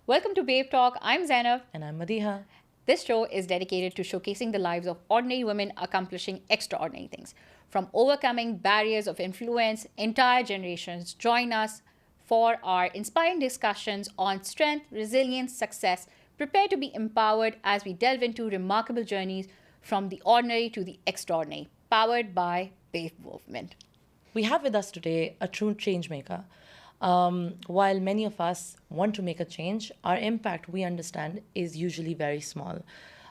Welcome to Babe Talk. I'm Zainab. And I'm Madiha. This show is dedicated to showcasing the lives of ordinary women accomplishing extraordinary things. From overcoming barriers of influence, entire generations join us for our inspiring discussions on strength, resilience, success. Prepare to be empowered as we delve into remarkable journeys from the ordinary to the extraordinary, powered by Babe Movement. We have with us today a true change maker. While many of us want to make a change, our impact, we understand, is usually very small.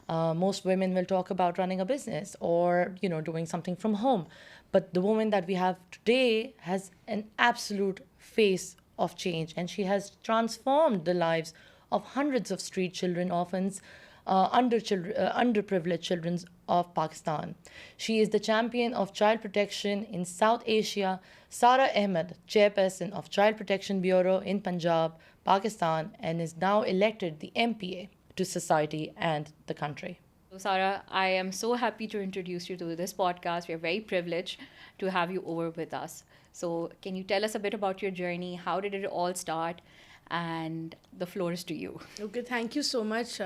Most women will talk about running a business or, doing something from home. But the woman that we have today has an absolute face of change, and she has transformed the lives of hundreds of street children, orphans, underprivileged children of Pakistan. She is the champion of child protection in South Asia, Sara Ahmed, Chairperson of Child Protection Bureau in Punjab, Pakistan, and is now elected the MPA to society and the country. So, Sara, I am so happy to introduce you to this podcast. We are very privileged to have you over with us. So, can you tell us a bit about your journey? How did it all start? And the floor is to you. Okay, thank you so much.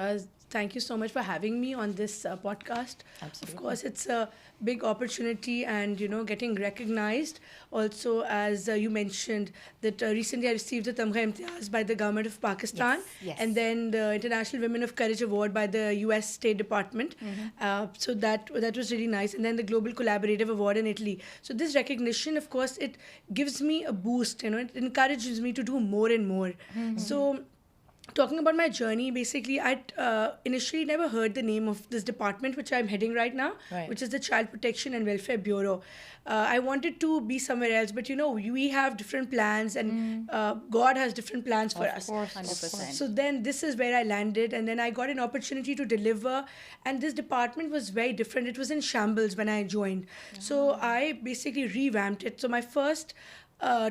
Thank you so much for having me on this podcast. Absolutely. Of course, it's a big opportunity, and getting recognized. Also, as you mentioned, that recently I received the Tamgha Imtiaz by the government of Pakistan, Yes. and then the International Women of Courage Award by the U.S. State Department. So that was really nice, and then the Global Collaborative Award in Italy. So this recognition, of course, it gives me a boost. It encourages me to do more and more. So, talking about my journey, basically, I'd initially never heard the name of this department, which I'm heading right now, Right. which is the Child Protection and Welfare Bureau. I wanted to be somewhere else, but we have different plans, and God has different plans for us. Of course, 100%. So then this is where I landed, and then I got an opportunity to deliver, and this department was very different. It was in shambles when I joined. So I basically revamped it. So my first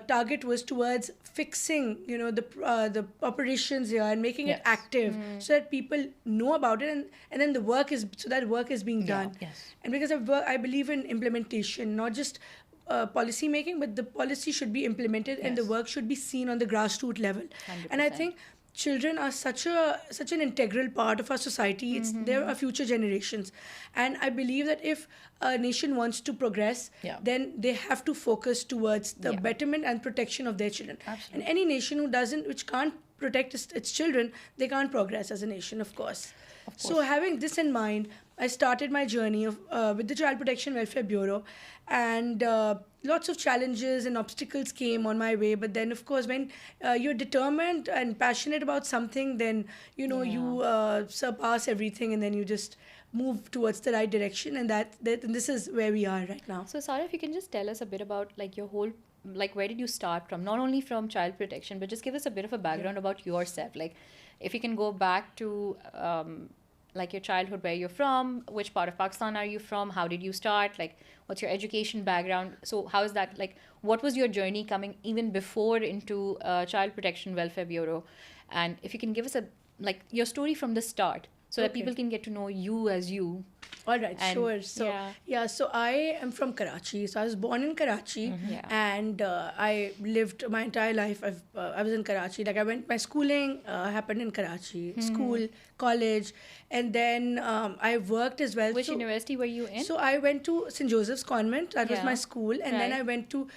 target was towards fixing, the operations here and making it Yes. active, so that people know about it, and then that work is being done. Yes. And because I believe in implementation, not just policy making, but the policy should be implemented, and the Yes. work should be seen on the grassroots level. And I 100%. think children are such an integral part of our society. They're our future generations, and I believe that if a nation wants to progress, Yeah. then they have to focus towards the Yeah. betterment and protection of their children. Absolutely. And any nation which can't protect its children, they can't progress as a nation, of course. So having this in mind, I started my journey with the Child Protection Welfare Bureau, and lots of challenges and obstacles came on my way. But then, of course, when you're determined and passionate about something, then you surpass everything, and then you just move towards the right direction. And and this is where we are right now. So, Sara, if you can just tell us a bit about your whole, where did you start from? Not only from child protection, but just give us a bit of a background about yourself. If you can go back to your childhood, where you're from, which part of Pakistan are you from, how did you start, what's your education background? So how is that, what was your journey coming even before into Child Protection Welfare Bureau? And if you can give us your story from the start, so that Okay. people can get to know you as you. All right, And- sure. So yeah. so I am from Karachi. So I was born in Karachi, Yeah. and I lived my entire life. I was in Karachi. My schooling happened in Karachi, school, college, and then I worked as well. Which So- university were you in? So I went to St. Joseph's Convent. That was Yeah. my school, and then Right. I went to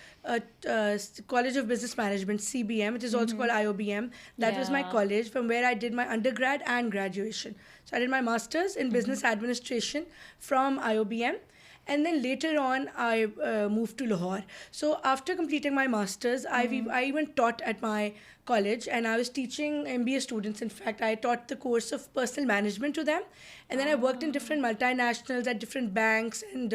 College of Business Management, CBM, which is also called IOBM. That was my Yeah. college, from where I did my undergrad and graduation. So I did my master's in business administration from IOBM. And then later on, I moved to Lahore. So after completing my master's, I even taught at my college, and I was teaching MBA students. In fact, I taught the course of personal management to them. And then I worked in different multinationals at different banks and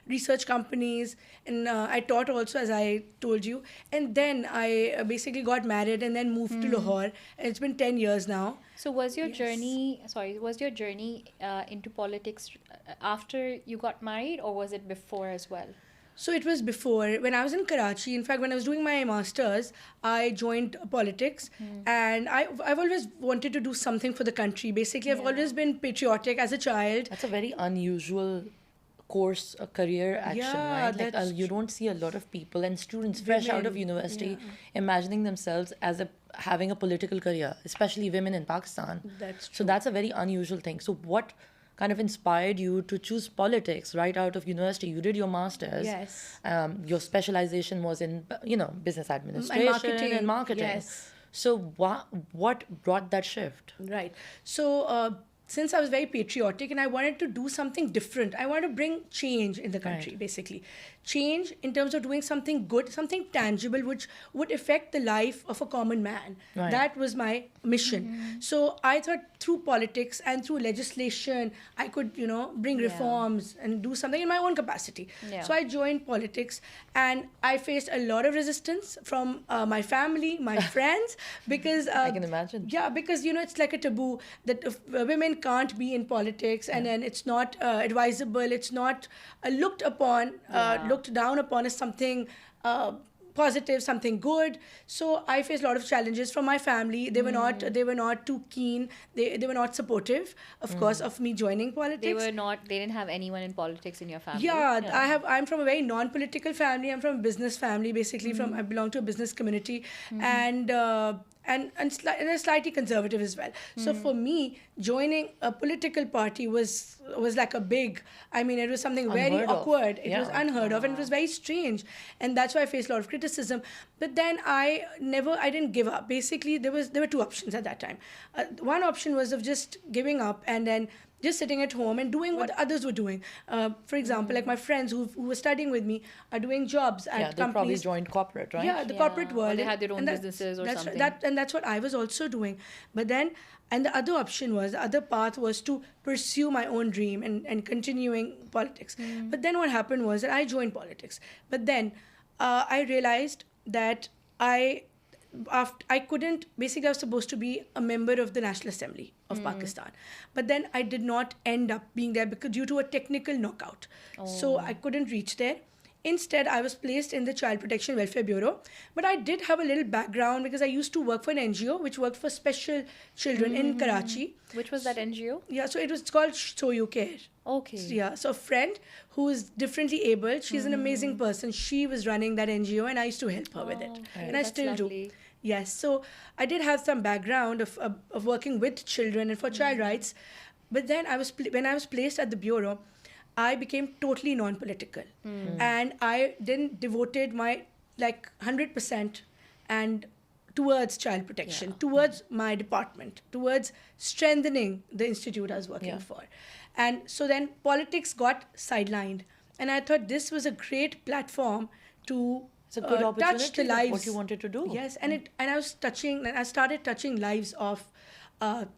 research companies. And I taught also, as I told you. And then I basically got married and then moved to Lahore. And it's been 10 years now. So was your Yes. journey into politics after you got married, or was it before as well? So it was before, when I was in Karachi. In fact, when I was doing my master's, I joined politics, and I've always wanted to do something for the country. Basically, I've always been patriotic as a child. That's a very unusual course, a career action, Yeah, right? that's You don't see a lot of people and students fresh out of university imagining themselves as a having a political career, especially women in Pakistan. That's So that's a very unusual thing. So what kind of inspired you to choose politics right out of university? You did your master's. Yes. Your specialization was in, business administration marketing. and marketing. Yes. So what brought that shift? Right. So since I was very patriotic and I wanted to do something different, I wanted to bring change in the country, basically. Change in terms of doing something good, something tangible, which would affect the life of a common man. Right. That was my mission. So I thought through politics and through legislation, I could, bring reforms and do something in my own capacity. Yeah. So I joined politics, and I faced a lot of resistance from my family, my friends, because I can imagine. Yeah, because it's like a taboo that if, women can't be in politics, and then it's not advisable. It's not looked upon, looked down upon as something positive, something good. So I faced a lot of challenges from my family. They were not too keen. They were not supportive, of course, of me joining politics. They didn't have anyone in politics in your family. Yeah, I'm from a very non-political family. I'm from a business family, basically. I belong to a business community, and slightly conservative as well. So for me, joining a political party was like a big. I mean, it was something very Unheard of. awkward. It was Yeah. unheard of, and it was very strange, and that's why I faced a lot of criticism. But then I didn't give up. Basically, there were two options at that time. One option was of just giving up and then just sitting at home and doing what others were doing. For example, like my friends who were studying with me are doing jobs at They probably companies. joined corporate, right? Yeah, the corporate Or world. they had their own And that's- businesses or that's, something. And that's what I was also doing. But then, and the other option was, the other path was to pursue my own dream and continuing politics. But then what happened was that I joined politics. But then I realized that I couldn't, basically I was supposed to be a member of the National Assembly of Pakistan. But then I did not end up being there because due to a technical knockout. So I couldn't reach there. Instead, I was placed in the Child Protection Welfare Bureau. But I did have a little background because I used to work for an NGO which worked for special children in Karachi. Which was that NGO? Yeah, so it's called So You Care. Okay. Yeah, so a friend who is differently abled, she's an amazing person. She was running that NGO and I used to help her with it. And I That's still lovely. do. Yes, so I did have some background of working with children and for child rights. But then when I was placed at the bureau, I became totally non-political. And I then devoted my 100% and towards child protection, towards my department, towards strengthening the institute I was working for. And so then politics got sidelined. And I thought this was a great platform to It's a good opportunity. touch the That's lives. what you wanted to do. Yes, and I started touching lives of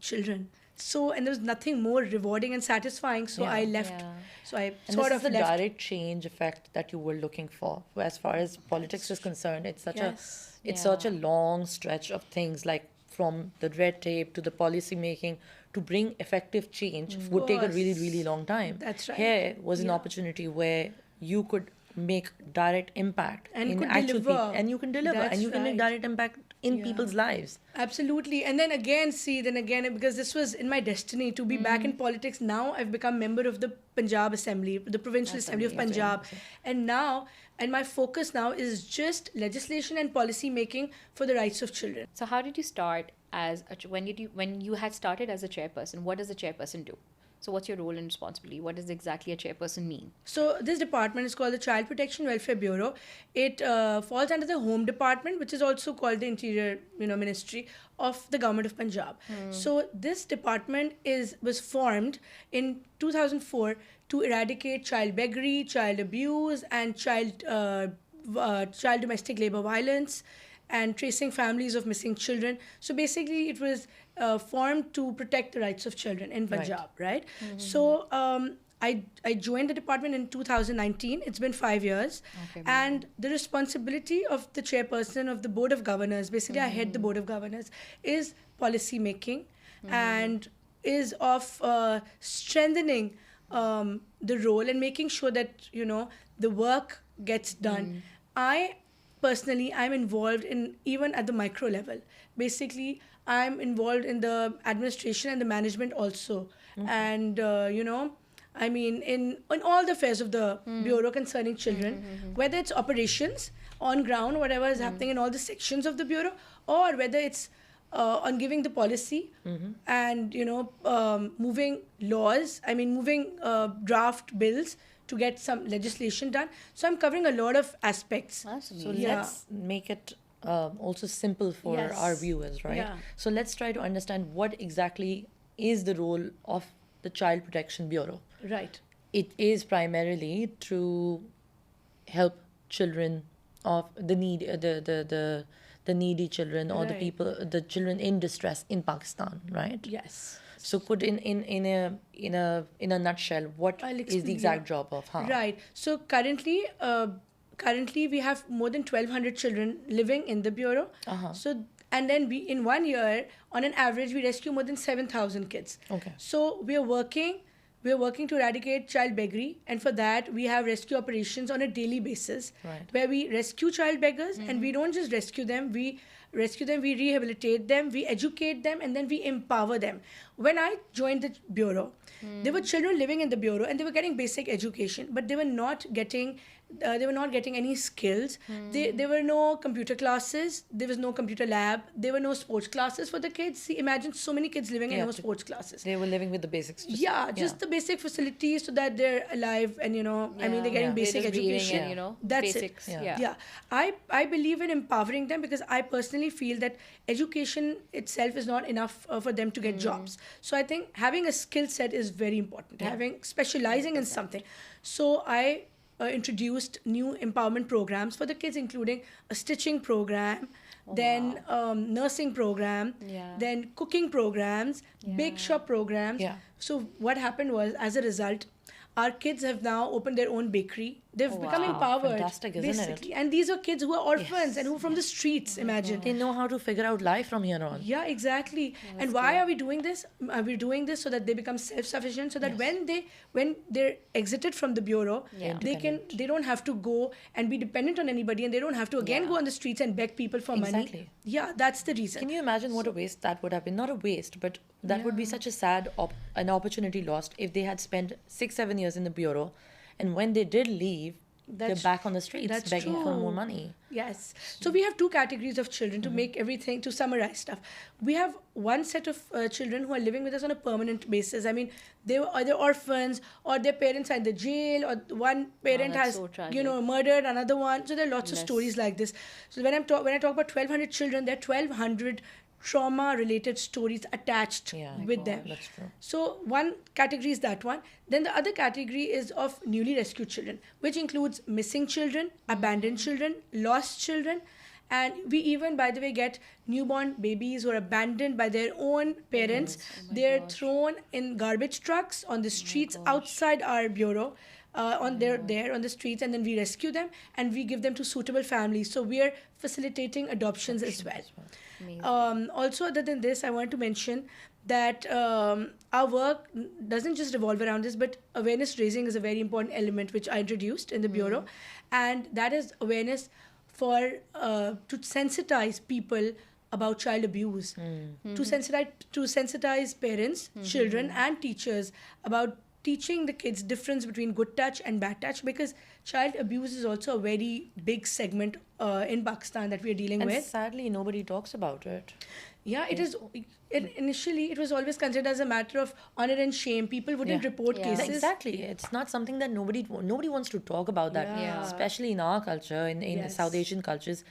children. So, and there was nothing more rewarding and satisfying. So I left. Yeah. So I And sort this of is the left. direct change effect that you were looking for. As far as politics is concerned, it's such a long stretch of things, like from the red tape to the policy making to bring effective change would take a really, really long time. That's right. Here was an opportunity where you could make direct impact And in could actual deliver. people, and you can deliver, That's and you can make right. direct impact in people's lives. Absolutely. And then again, because this was in my destiny to be back in politics, now I've become member of the Punjab Assembly, the Provincial Assembly of Punjab. And my focus now is just legislation and policy making for the rights of children. So how did you start when you had started as a chairperson? What does a chairperson do? So what's your role and responsibility? What does exactly a chairperson mean? So this department is called the Child Protection Welfare Bureau. It falls under the Home Department, which is also called the Interior, Ministry of the Government of Punjab. So this department was formed in 2004 to eradicate child beggary, child abuse, and child domestic labor violence, and tracing families of missing children. So basically, it was formed to protect the rights of children in Punjab, right? So I joined the department in 2019. It's been 5 years. Okay, And the responsibility of the chairperson of the Board of Governors, basically I head the Board of Governors, is policy making and is of strengthening the role and making sure that, the work gets done. I'm involved in even at the micro level. Basically, I'm involved in the administration and the management also. And, I mean, in all the affairs of the Bureau concerning children, whether it's operations on ground, whatever is happening in all the sections of the Bureau, or whether it's on giving the policy and moving laws. I mean, moving draft bills to get some legislation done. So I'm covering a lot of aspects. That's So amazing. Yeah. let's make it also simple for Yes. our viewers, right? Yeah. So let's try to understand what exactly is the role of the Child Protection Bureau. Right. It is primarily to help children of the the needy children, or the Right. people, the children in distress in Pakistan, right? Yes. So could in a nutshell, what I'll is explain, the exact yeah. job of Right. So currently we have more than 1,200 children living in the bureau. So and then we in 1 year, on an average, we rescue more than 7,000 kids. Okay. So we are working to eradicate child beggary, and for that we have rescue operations on a daily basis, Right. where we rescue child beggars, and we don't just rescue them, we rehabilitate them, we educate them, and then we empower them. When I joined the bureau, there were children living in the bureau and they were getting basic education, but they were not getting any skills. There were no computer classes, there was no computer lab, there were no sports classes for the kids. See, imagine so many kids living in Yeah, no to- sports classes. They were living with the basics. Just the basic facilities so that they're alive, and I mean, they're getting Yeah. basic They're just breathing education. and, you know, That's basics. it. Yeah. Yeah. I believe in empowering them, because I personally feel that education itself is not enough for them to get jobs. So I think having a skill set is very important, having specializing in something. So I introduced new empowerment programs for the kids, including a stitching program, then nursing program, Yeah. then cooking programs, bake shop programs. Yeah. So what happened was, as a result, our kids have now opened their own bakery. They've become wow. empowered, Fantastic, isn't it? basically. And these are kids who are orphans and who are from the streets, imagine. They know how to figure out life from here on. Yeah, exactly. And why are we doing this? Are we doing this so that they become self-sufficient, so that when they're exited from the bureau, Yeah. they don't have to go and be dependent on anybody, and they don't have to again Yeah. go on the streets and beg people for money. Exactly. Yeah, that's the reason. Can you imagine what a waste that would have been? Not a waste, but that would be such a sad an opportunity lost if they had spent 6-7 years in the bureau, and when they did leave, they're back on the streets that's begging for more true. money. Yes. So we have two categories of children to make everything, to summarize stuff. We have one set of children who are living with us on a permanent basis. I mean, they were either orphans, or their parents are in the jail, or one parent that's has, so tragic. murdered another one. So there are lots of Yes. stories like this. So when I talk about 1,200 children, there are 1,200 trauma-related stories attached with them. That's true. So one category is that one. Then the other category is of newly rescued children, which includes missing children, abandoned children, lost children. And we even, by the way, get newborn babies who are abandoned by their own parents. They're thrown in garbage trucks on the streets outside our bureau. They're on the streets, and then we rescue them and we give them to suitable families. So we are facilitating adoptions as well. Also, other than this, I want to mention that our work doesn't just revolve around this, but awareness raising is a very important element which I introduced in the bureau, and that is awareness for to sensitize people about child abuse, to sensitize parents, children, and teachers about teaching the kids difference between good touch and bad touch, because child abuse is also a very big segment in Pakistan that we are dealing And with. sadly, nobody talks about it. Yeah, it is. Initially, it was always considered as a matter of honor and shame. People wouldn't Yeah. report Yeah. cases. Exactly. It's not something that nobody wants to talk about that, Yeah. especially in our culture, in Yes. South Asian cultures.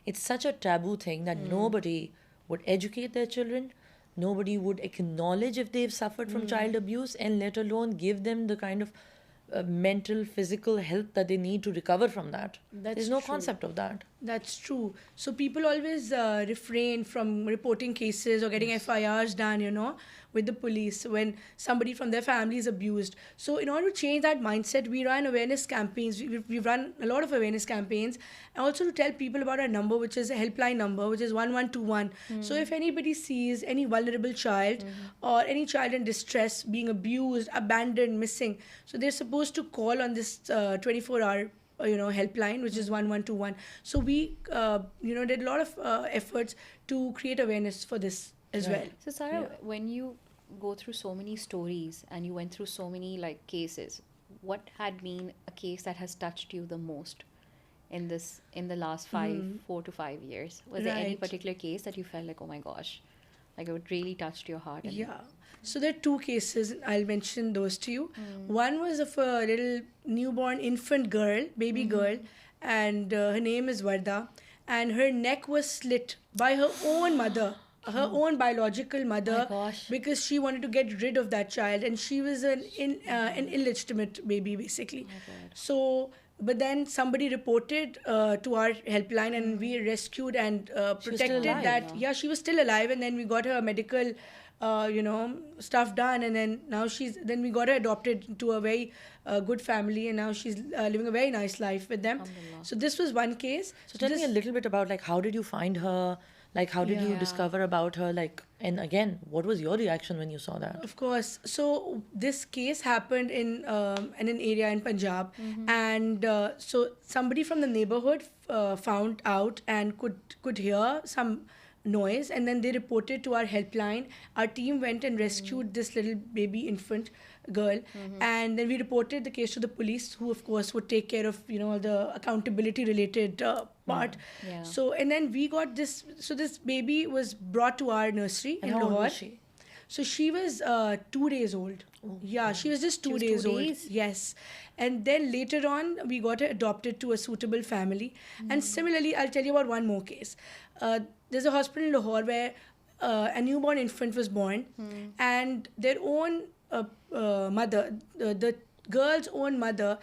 It's such a taboo thing that nobody would educate their children. Nobody would acknowledge if they've suffered from child abuse, and let alone give them the kind of mental, physical health that they need to recover from that. That's There's no true. concept of that. That's true. So people always refrain from reporting cases or getting FIRs done, with the police when somebody from their family is abused. So in order to change that mindset, we run awareness campaigns. We've run a lot of awareness campaigns, and also to tell people about our number, which is a helpline number, which is 1121. So if anybody sees any vulnerable child or any child in distress, being abused, abandoned, missing, so they're supposed to call on this 24-hour helpline, which is 1121. So we did a lot of efforts to create awareness for this as well. So Sara, when you go through so many stories and you went through so many cases, what had been a case that has touched you the most in the last 4 to 5 years? Was there any Right. particular case that you felt like, oh my gosh, like it really touched your heart? And Yeah. So there are two cases. I'll mention those to you. One was of a little newborn infant girl, baby girl, and her name is Varda, and her neck was slit by her own mother, her own biological mother, gosh. because she wanted to get rid of that child, and she was an illegitimate baby basically. So. But then somebody reported to our helpline, and we rescued and was still protected alive, that. no? Yeah, she was still alive, and then we got her medical stuff done, and then we got her adopted to a very good family, and now she's living a very nice life with them. Alhamdulillah. So this was one case. So tell me a little bit about, like, how did you find her? Like, how did you Yeah. discover about her? Like, and again, what was your reaction when you saw that? Of course. So this case happened in an area in Punjab, and so somebody from the neighborhood found out and could hear some noise, and then they reported to our helpline. Our team went and rescued this little baby infant girl, and then we reported the case to the police, who of course would take care of all the accountability related part. Yeah. So and then we got this. So this baby was brought to our nursery And in how old Lahore. was she? So she was 2 days old. Yeah, she was just 2 was 2 days old. days? Yes. And then later on, we got her adopted to a suitable family. And similarly, I'll tell you about one more case. There's a hospital in Lahore where a newborn infant was born, and their own mother, the girl's own mother,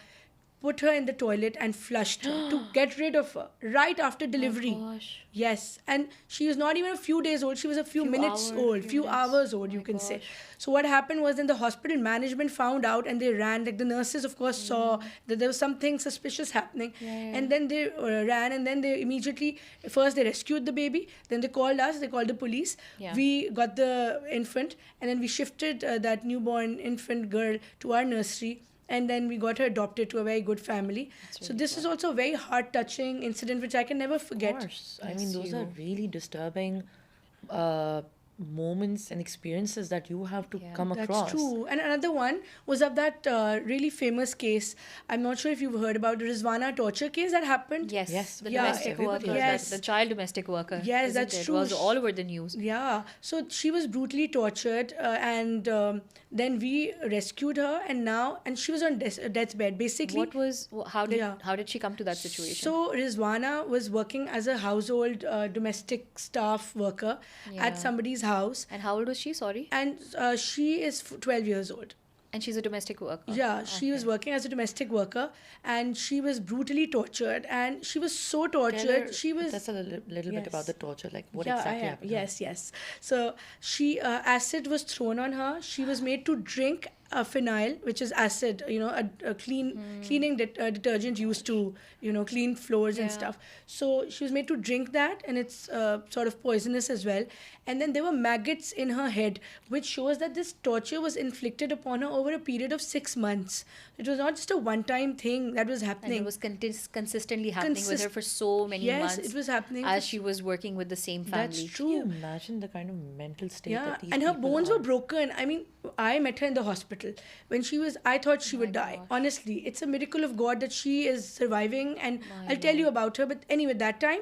put her in the toilet and flushed her to get rid of her right after delivery. gosh. Yes, and she was not even a few days old. She was a few minutes old, few hours old, you can say. So what happened was, then the hospital management found out, and they ran. Like the nurses, of course, saw that there was something suspicious happening, and then they ran, and then they immediately first they rescued the baby. Then they called us. They called the police. Yeah. We got the infant, and then we shifted that newborn infant girl to our nursery. And then we got her adopted to a very good family. So this is also a very heart-touching incident, which I can never Of forget. course. I mean, those are really disturbing moments and experiences that you have to come That's across. true. And another one was of that really famous case. I'm not sure if you've heard about the Riswana torture case that happened. Yes, the Yeah, domestic everybody worker, has the child domestic worker. Yes, isn't that's it? true. It was all over the news. Yeah. So she was brutally tortured, and then we rescued her, and she was on death's bed. Basically, How did she come to that situation? so Rizwana was working as a household domestic staff worker Yeah. at somebody's house, And how old was she? Sorry. and she is 12 years old. And she's a domestic worker. Yeah, she was working as a domestic worker, and she was brutally tortured, and she was so tortured. She was That's a little bit about Yes. the torture. Like, what yeah, exactly I am. happened? Yes. So she acid was thrown on her. She was made to drink phenyl, which is acid, a cleaning detergent used to, clean floors and Yeah. stuff. So she was made to drink that, and it's sort of poisonous as well. And then there were maggots in her head, which shows that this torture was inflicted upon her over a period of 6 months. It was not just a one-time thing that was And happening. it was consistently happening with Consist- her for so many Yes, months. it was happening as for- she was working with the same family. That's Can you true. imagine the kind of mental state Yeah, that these and her people bones are? were broken. I mean, I met her in the hospital when I thought she would die. gosh. Honestly, it's a miracle of God that she is surviving, and I'll tell you about her. But anyway, that time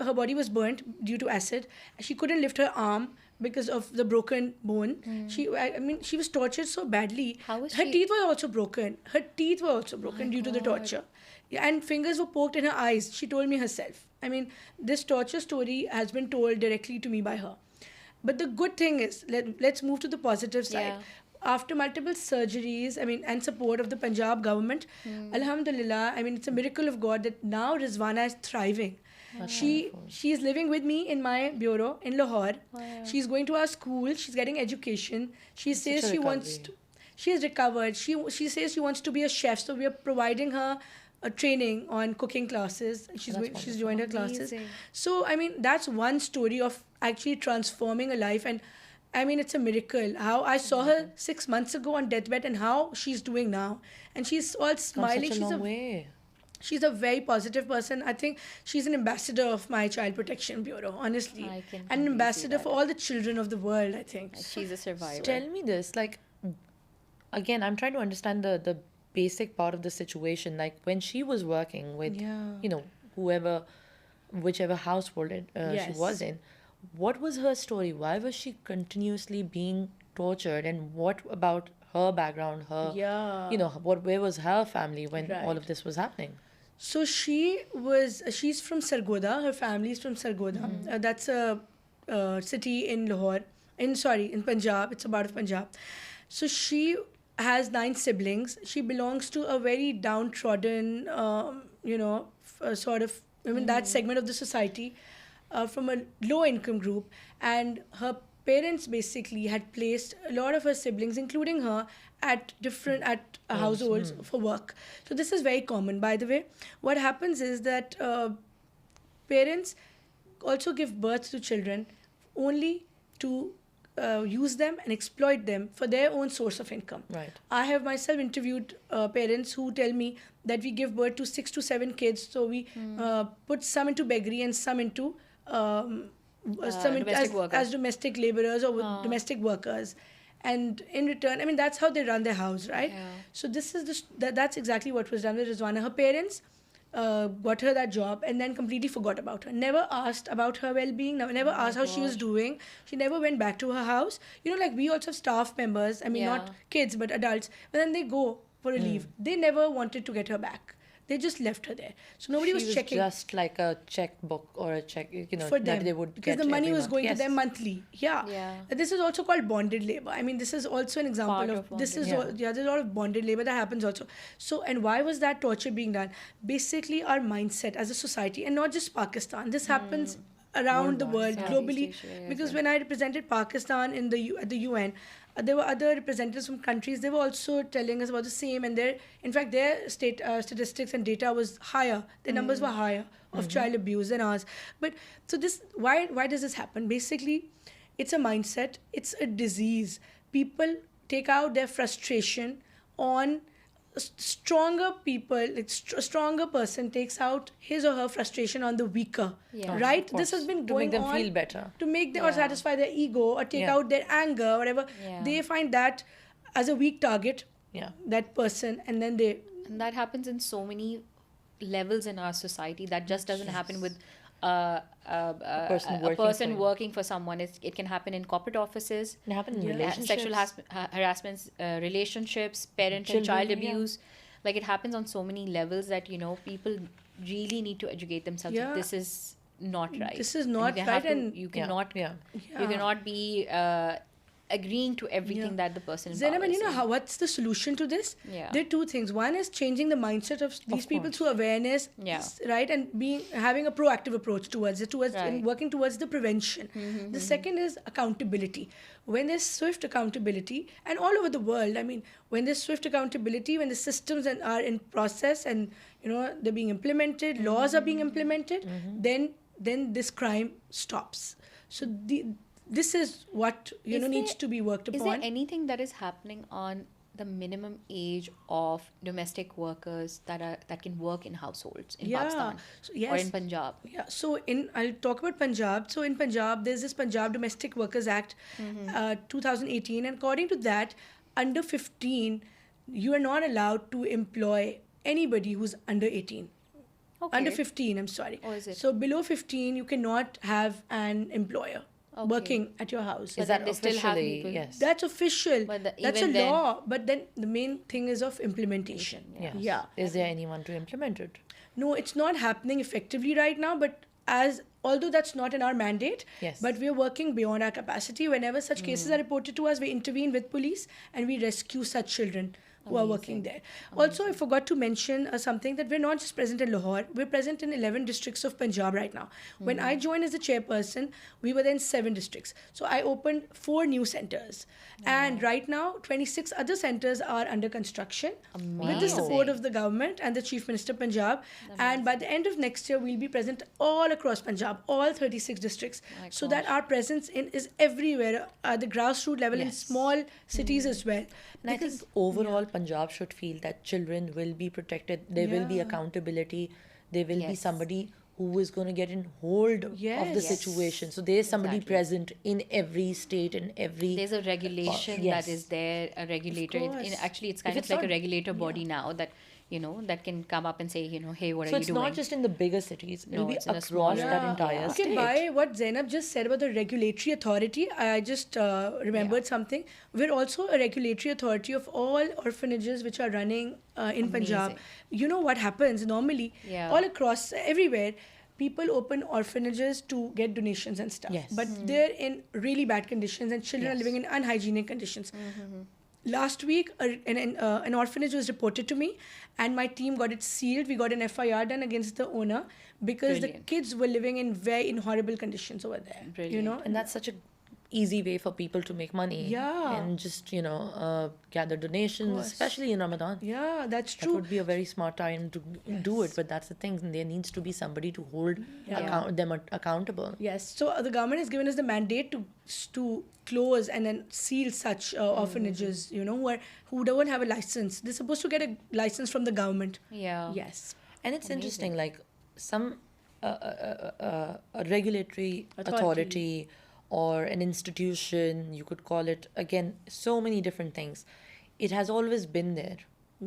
her body was burnt due to acid. She couldn't lift her arm because of the broken bone. She was tortured so badly. How was her she- teeth were also broken. Her teeth were also broken due to the torture. Yeah, and fingers were poked in her eyes. She told me herself. I mean, this torture story has been told directly to me by her. But the good thing is, let's move to the positive side. Yeah. After multiple surgeries, and support of the Punjab government, Alhamdulillah, it's a miracle of God that now Rizwana is thriving. She is living with me in my bureau in Lahore. She's going to our school. She's getting education. She says such a she wants recovery. to. She has recovered. She says she wants to be a chef. So we are providing her a training on cooking classes. She's joined her classes. Amazing. So that's one story of actually transforming a life, and it's a miracle how I saw her 6 months ago on deathbed and how she's doing now, and she's all Come smiling. such a long way. She's a very positive person. I think she's an ambassador of my Child Protection Bureau, honestly, I can and an completely see ambassador that. for all the children of the world. I think. She's a survivor. Tell me this, like, again, I'm trying to understand the basic part of the situation. Like, when she was working with, Yeah. whichever household she Yes. was in. What was her story? Why was she continuously being tortured? And what about her background? Yeah. Where was her family when all Right. of this was happening? So she's from Sargodha. Her family is from Sargodha. That's a city in Lahore. In Punjab. It's a part of Punjab. So she has 9 siblings. She belongs to a very downtrodden, sort of, that segment of the society, from a low income group. And her parents basically had placed a lot of her siblings, including her, at households for work. So this is very common, by the way. What happens is that parents also give birth to children only to use them and exploit them for their own source of income. Right. I have myself interviewed parents who tell me that we give birth to 6 to 7 kids, so we put some into beggary and some into Domestic workers. as domestic laborers or domestic workers. And in return, that's how they run their house, right? Yeah. So this is that's exactly what was done with Riswana. Her parents got her that job and then completely forgot about her. Never asked about her well-being. Never asked how she was doing. She never went back to her house. Like we also have staff members. Not kids but adults. But then they go for a leave. They never wanted to get her back. They just left her there. So nobody was checking. Just like a checkbook or a check, For that them, they would because get the money every was month. going Yes. to them monthly. Yeah. And this is also called bonded labor. This is also an example Part of of this bonded, is there's a lot of bonded labor that happens also. So, and why was that torture being done? Basically, our mindset as a society, and not just Pakistan. This happens around the world, Southeast globally. Asia, yeah, Because yeah. when I represented Pakistan at the UN, there were other representatives from countries. They were also telling us about the same, and their state statistics and data was higher. Their numbers were higher of child abuse than ours. But so this, why does this happen? Basically, it's a mindset. It's a disease. People take out their frustration on stronger people. A stronger person takes out his or her frustration on the weaker. Yeah. Right? Of This has course. been To going make them on feel better. to make them or satisfy their ego or take Yeah. out their anger, whatever. Yeah. They find that as a weak target, Yeah. that person, and then they. And that happens in so many levels in our society. That just doesn't happen with a person working for someone. It can happen in corporate offices. It happened in Yeah. relationships. Sexual harassment, relationships, parent and child Children, yeah. abuse. Like it happens on so many levels that people really need to educate themselves. Yeah. This is not right. This is And not you right, have to- and- you Yeah. cannot Yeah. you cannot be agreeing to everything that the person Zainab, and empowers. what's the solution to this? Yeah. There are 2 things. One is changing the mindset of these people course. through awareness, Yeah. right, and having a proactive approach towards it, and Right. working towards the prevention. The second is accountability. When there's swift accountability, and all over the world, when there's swift accountability, when the systems are in process and they're being implemented, laws are being implemented, then this crime stops. So this is what needs to be worked Is upon. there anything that is happening on the minimum age of domestic workers that can work in households in Pakistan So, or yes. in Punjab? Yeah, so I'll talk about Punjab. So in Punjab, there's this Punjab Domestic Workers Act, 2018, and according to that, under 15, you are not allowed to employ anybody who's under 18. Okay. Under 15, I'm sorry. Oh, is it? So below 15, you cannot have an employer working at your house. But Is then that they still have officially? people. Yes. That's official. But That's a even then- law. But then the main thing is of implementation. Yes. Yeah. Is there anyone to implement it? No, it's not happening effectively right now, but although that's not in our mandate, Yes. but we're working beyond our capacity. Whenever such cases are reported to us, we intervene with police and we rescue such children who are working there. Also, I forgot to mention something, that we're not just present in Lahore, we're present in 11 districts of Punjab right now. When I joined as the chairperson, we were then 7 districts. So I opened 4 new centers. And right now, 26 other centers are under construction with the support of the government and the Chief Minister Punjab. And by the end of next year, we'll be present all across Punjab, all 36 districts. So that our presence is everywhere, at the grassroots level, in Yes. small cities as well. And I think overall, Punjab should feel that children will be protected. There will be Yeah. accountability. There will be Yes. somebody who is going to get in hold of the Yes. situation. So there is somebody Exactly. present in every state and every. There's a regulation Yes. that is there, a regulator. course. Actually, it's kind If of it's like a not- regulator body now that that can come up and say, hey, what So are you it's doing? not just in the bigger cities. It'll No, be it's in the across smaller- that Yeah, entire yeah. Okay, state. by what Zainab just said about the regulatory authority, I just remembered something. We're also a regulatory authority of all orphanages which are running in Punjab. Amazing. You know what happens normally, Yeah. all across everywhere, people open orphanages to get donations and stuff. Yes. But they're in really bad conditions and children are Yes. living in unhygienic conditions. Last week, an orphanage was reported to me, and my team got it sealed. We got an FIR done against the owner because Brilliant. the kids were living in horrible conditions over there. Brilliant. And that's such a easy way for people to make money. Yeah. And just, gather donations, course. especially in Ramadan. Yeah, that's That true. would be a very smart time to do it, but that's the thing. There needs to be somebody to hold them accountable. Yes. So the government has given us the mandate to close and then seal such orphanages. Who don't have a license. They're supposed to get a license from the government. Yeah. Yes. And it's interesting, like some a regulatory authority or an institution, you could call it, again, so many different things. It has always been there.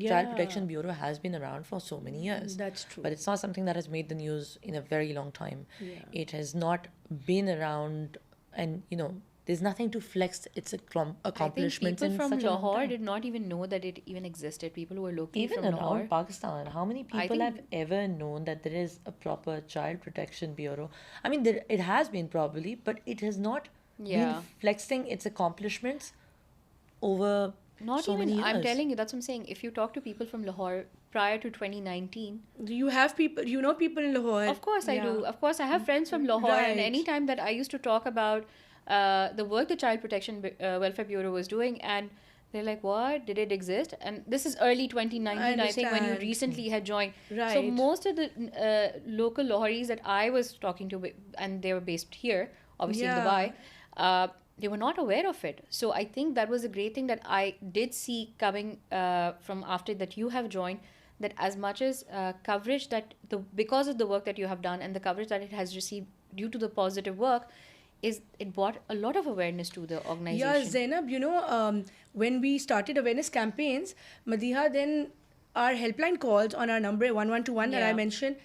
Child Protection Bureau has been around for so many years. That's true. But it's not something that has made the news in a very long time. Yeah. It has not been around, and there's nothing to flex its accomplishments I in think people from such a long Lahore time. did not even know that it even existed. People who were locally Even from around Lahore. Pakistan, how many people think- have ever known that there is a proper Child Protection Bureau? I mean, it has been probably, but it has not Yeah. been flexing its accomplishments over Not so even, many years. I'm telling you, that's what I'm saying. If you talk to people from Lahore prior to 2019, You have people, people in Lahore. of course I do. Yeah. Of course, I have friends from Lahore, and Right. anytime that I used to talk about the work the Child Protection Welfare Bureau was doing, and they're like, "What? Did it exist?" And this is early 2019, I think, when you understand. recently had joined. So Right. most of the local Lahoris that I was talking to, and they were based here, obviously in Yeah. Dubai. They were not aware of it. So I think that was a great thing that I did see coming from after that you have joined, that as much as coverage that because of the work that you have done and the coverage that it has received due to the positive work, it brought a lot of awareness to the organization. Yeah, Zainab, when we started awareness campaigns, Madiha, then our helpline calls on our number 1121 that I Yeah. mentioned,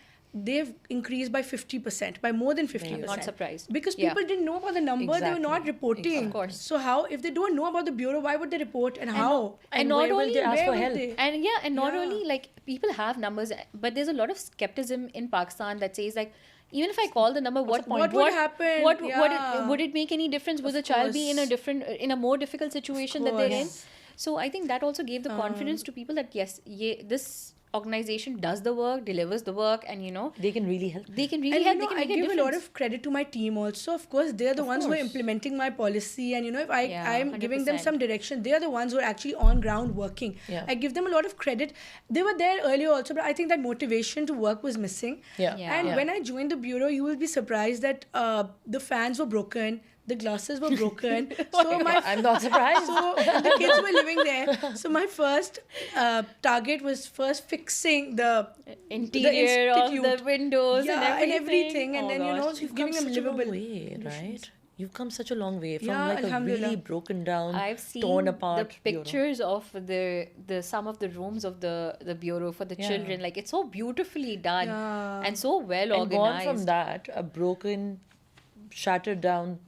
they've increased by 50%, by more than 50%. Not surprised. Because Yeah. people didn't know about the number, they were not Exactly. reporting. Of course. So how, if they don't know about the bureau, why would they report and how? And not where will only they ask where for would help? they? And not Yeah. only like people have numbers, but there's a lot of skepticism in Pakistan that says like, even if I call the number, what What would happen? Yeah. would it make any difference? Would the child be in a more difficult situation that they're in? course. So I think that also gave the confidence to people that yes, this organization does the work, delivers the work, and They can really help. they can really And help. They can I make a give a difference. lot of credit to my team also. Of course, they're the ones who are course. implementing my policy. And, if Yeah, I'm giving them 100%. some direction, they're the ones who are actually on ground working. Yeah. I give them a lot of credit. They were there earlier also, but I think that motivation to work was missing. Yeah. Yeah. And when I joined the bureau, you will be surprised that the fans were broken. The glasses were broken. So I'm not surprised. so the kids were living there. So my first target was first fixing the Interior of institute. the windows Yeah, and everything. and Oh then gosh. You've giving come them such a long livable way, conditions. right? You've come such a long way from Yeah, like a really Alhamdulillah. broken down, I've seen torn apart the bureau. pictures of the some of the rooms of the bureau for the Yeah. children. Like it's so beautifully done Yeah. and so well And gone organized. from that, a broken, shattered down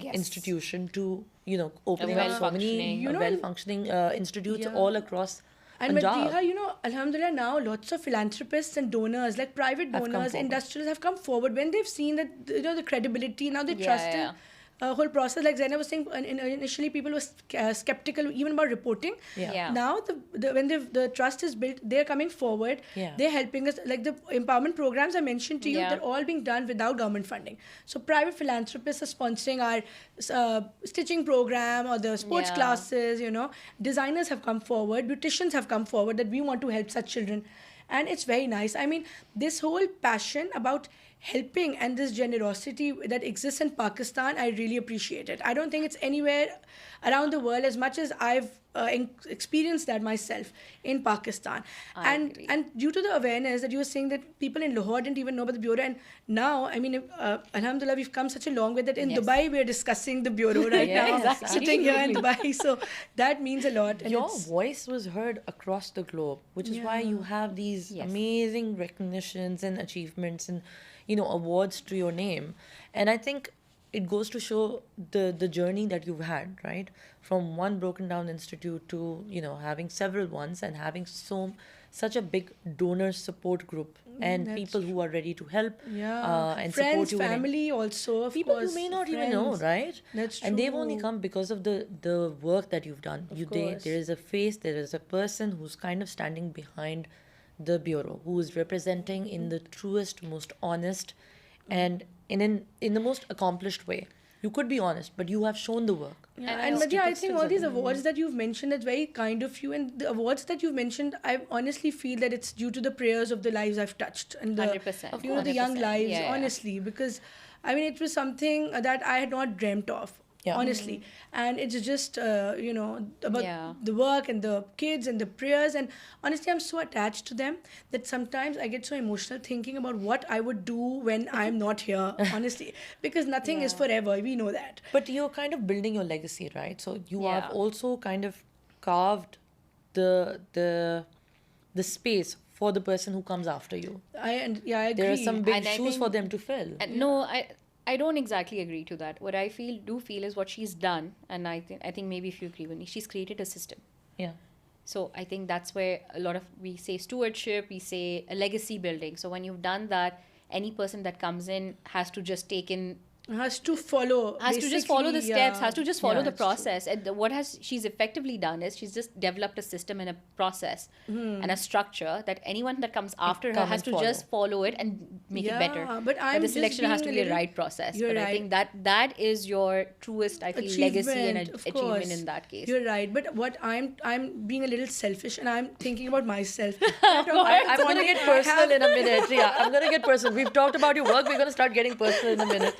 Yes. institution to opening up so many well-functioning- well-functioning institutes Yeah. all across And Punjab. Madiha, Alhamdulillah, now lots of philanthropists and donors, like private Have come donors, forward. industrials have come forward when they've seen that, the credibility, now they Yeah, trust yeah. in whole process. Like Zainab was saying, initially people were skeptical even about reporting. Yeah. Yeah. Now, when the trust is built, they're coming forward. Yeah. They're helping us. Like the empowerment programs I mentioned to you, Yeah. they're all being done without government funding. So private philanthropists are sponsoring our stitching program or the sports Yeah. classes. Designers have come forward, beauticians have come forward that we want to help such children, and it's very nice. I mean, this whole passion about helping and this generosity that exists in Pakistan, I really appreciate it. I don't think it's anywhere around the world as much as I've experienced that myself in Pakistan. I and agree. and due to the awareness that you were saying that people in Lahore didn't even know about the bureau, and now, I mean, Alhamdulillah, we've come such a long way that in Yes. Dubai we're discussing the bureau right Yes, now, exactly. sitting here in Dubai. So that means a lot. And Your it's, voice was heard across the globe, which is why you have these Yes. amazing recognitions and achievements and, awards to your name. And I think it goes to show the journey that you've had, right? From one broken down institute to, having several ones and having such a big donor support group and that's people who are ready to help and friends, support you. family also, of People course. you may not even know, friends. right? That's And they've only true. come because of the work that you've done. course. There is a face, there is a person who's kind of standing behind the bureau, who is representing in the truest, most honest, and in the most accomplished way. You could be honest, but you have shown the work. And but yeah, I think all these awards that you've mentioned, it's very kind of you. And the awards that you've mentioned, I honestly feel that it's due to the prayers of the lives I've touched and the 100%. the young 100%. lives, Yeah, yeah. honestly, because I mean it was something that I had not dreamt of. Yeah. Honestly, and it's just about Yeah. the work and the kids and the prayers, and honestly I'm so attached to them that sometimes I get so emotional thinking about what I would do when I'm not here, honestly, because nothing is forever, we know that. But you're kind of building your legacy, right? So you have Yeah. also kind of carved the space for the person who comes after you. I agree. There are some big And I shoes for think- them to fill. And no, I don't exactly agree to that. What I do feel is what she's done, and I think maybe if you agree with me, she's created a system. Yeah. So I think that's where a lot of, we say stewardship, we say a legacy building. So when you've done that, any person that comes in has to just take in, Has to follow. has to just follow the basically, steps, has to just follow Yeah, the process. And what she's effectively done is she's just developed a system and a process and a structure that anyone that comes after her come has and to follow. just follow it and make it better. But I'm the just selection has to being be a a little- right process. You're But I right. think that is your truest, I feel, legacy and Achievement, of achievement course. in that case. You're right, but what I'm being a little selfish and I'm thinking about myself. I'm going to get personal in a minute. Yeah, I'm going to get personal. We've talked about your work. We're going to start getting personal in a minute.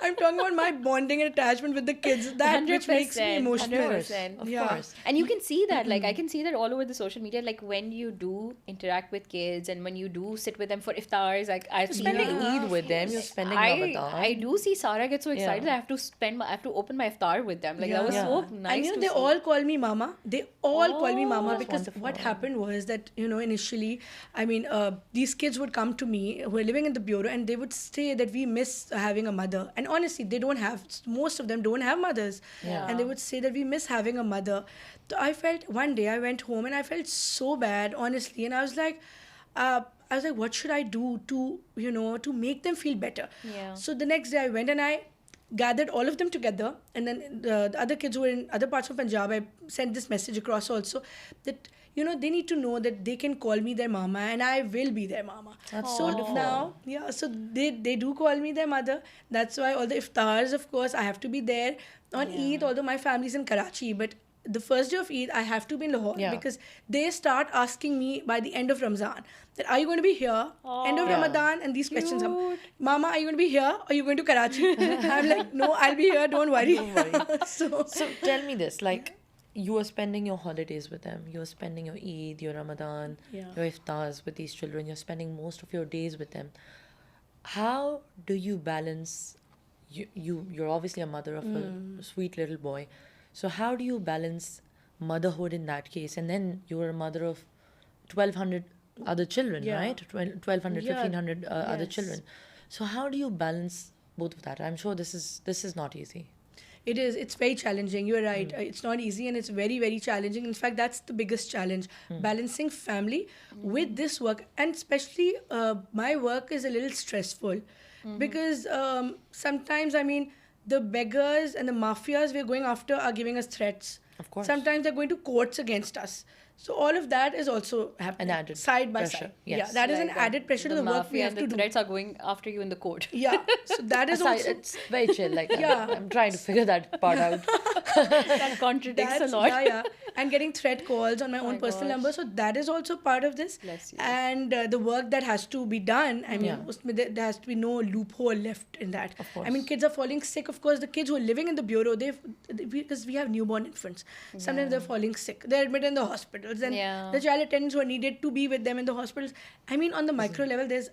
I'm talking about my bonding and attachment with the kids. That which makes me 100%, emotional. 100%. Of Yeah. course. And you can see that, like, I can see that all over the social media, like, when you do interact with kids and when you do sit with them for iftars, like, I see Spending you. Eid with them, you're spending I Ramadan. do see Sara get so excited Yeah. that I have to open my iftar with them. Like, that was Yeah. so nice. And to they see. all call me mama. They all call me mama that's because wonderful. what happened was that, initially, I mean, these kids would come to me who are living in the bureau and they would say that we miss having a mother. And honestly, they don't have, most of them don't have mothers. Yeah. And they would say that we miss having a mother. So I felt, one day I went home and I felt so bad, honestly. And I was like, what should I do to make them feel better? Yeah. So the next day I went and I gathered all of them together, and then the other kids who were in other parts of Punjab, I sent this message across also that they need to know that they can call me their mama and I will be their mama. That's so wonderful. now, so they do call me their mother. That's why all the iftars, of course, I have to be there on Eid, although my family's in Karachi, but the first day of Eid, I have to be in Lahore Yeah. because they start asking me by the end of Ramzan that, are you going to be here? End of Yeah. Ramadan, and these questions come. Cute. Mama, are you going to be here? Or are you going to Karachi? I'm like, no, I'll be here. Don't worry. Don't worry. so So tell me this, like, you are spending your holidays with them. You are spending your Eid, your Ramadan, Yeah. your iftars with these children. You're spending most of your days with them. How do you balance? You're obviously a mother of a sweet little boy. So how do you balance motherhood in that case? And then you are a mother of 1,200 other children, Yeah. right? 1,200, Yeah. 1,500 other Yes. children. So how do you balance both of that? I'm sure this is not easy. it is. It's very challenging. You're right. It's not easy and it's very, very challenging. In fact, that's the biggest challenge. Balancing family with this work. And especially my work is a little stressful because sometimes, I mean, the beggars and the mafias we're going after are giving us threats. Of course. Sometimes they're going to courts against us. So all of that is also happening An added side by pressure, side. yes. Yeah, that is an Like added pressure to the work we mafia have and to the do. threats are going after you in the court. Yeah, so that is Aside, also it's very chill. Like Yeah. I'm trying to figure that part out. That contradicts a lot. Yeah. And getting threat calls on my own My personal gosh. number. So that is also part of this. Bless you. And the work that has to be done. I mean, Yeah. there has to be no loophole left in that. Of course. I mean, kids are falling sick. Of course, the kids who are living in the bureau, because we have newborn infants. Sometimes they're falling sick. They're admitted in the hospitals. And Yeah. the child attendants who are needed to be with them in the hospitals. I mean, on the micro level, there's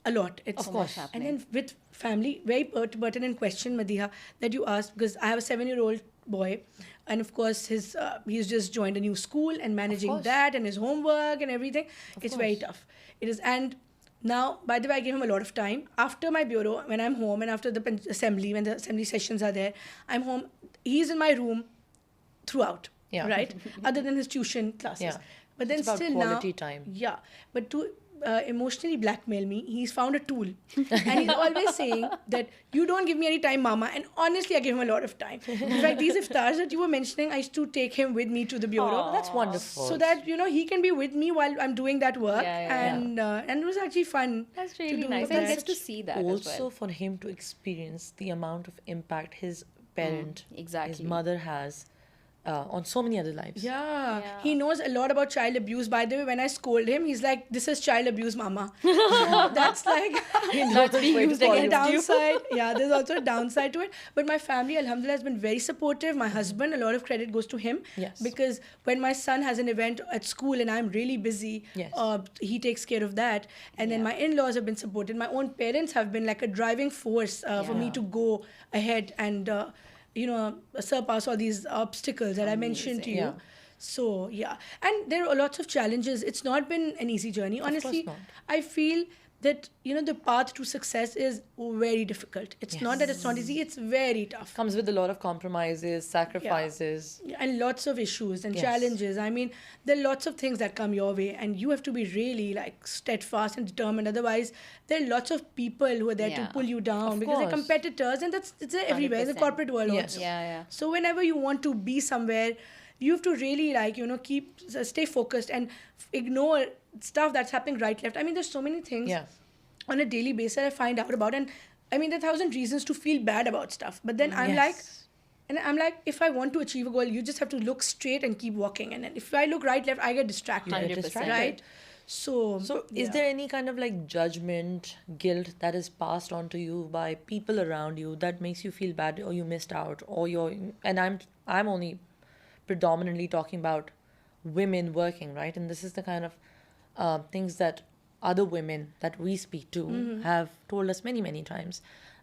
a lot. It's Of course. And then with family, very pertinent question, Madiha, that you asked, because I have a 7-year-old boy, and of course he's just joined a new school and managing course. that and his homework and everything. It's very tough. It is. And now, by the way, I gave him a lot of time. After my bureau, when I'm home, and after the assembly, when the assembly sessions are there, I'm home. He's in my room throughout. Yeah. Right? Other than his tuition classes. Yeah. But then It's about still quality now, time. Yeah. But to emotionally blackmail me, he's found a tool. And he's always saying that you don't give me any time, mama. And honestly, I give him a lot of time. In fact, these iftars that you were mentioning, I used to take him with me to the bureau. Oh, that's wonderful. So that, he can be with me while I'm doing that work. Yeah. And it was actually fun. That's to really do nice. that. And he gets to see that also as well. for him to experience the amount of impact his parent, his exactly. mother has on so many other lives. Yeah. Yeah. He knows a lot about child abuse. By the way, when I scold him, he's like, "This is child abuse, mama." So that's like That's being used a against you. downside. Yeah, there's also a downside to it. But my family, alhamdulillah, has been very supportive. My husband, a lot of credit goes to him. Yes. Because when my son has an event at school and I'm really busy, Yes. he takes care of that. And then my in-laws have been supported. My own parents have been like a driving force for me Yeah. to go ahead and surpass all these obstacles that I mentioned to you. Yeah. So yeah, and there are lots of challenges. It's not been an easy journey. Honestly, not. I feel that the path to success is very difficult. It's not that it's not easy. It's very tough. Comes with a lot of compromises, sacrifices. And lots of issues and Yes. challenges. I mean, there are lots of things that come your way, and you have to be really like steadfast and determined. Otherwise, there are lots of people who are there to Yeah. pull you down Of because they're course. competitors, and it's everywhere in the 100%. corporate world Yes. also. Yeah. So whenever you want to be somewhere, you have to really stay focused and ignore stuff that's happening right, left. I mean, there's so many things Yeah. on a daily basis I find out about, and I mean, there are 1,000 reasons to feel bad about stuff. But then I'm like, if I want to achieve a goal, you just have to look straight and keep walking. And then if I look right, left, I get distracted. 100%. Right? So Is there any kind of like judgment, guilt that is passed on to you by people around you that makes you feel bad, or you missed out, or and I'm only predominantly talking about women working, right? And this is the kind of things that other women that we speak to have told us many, many times,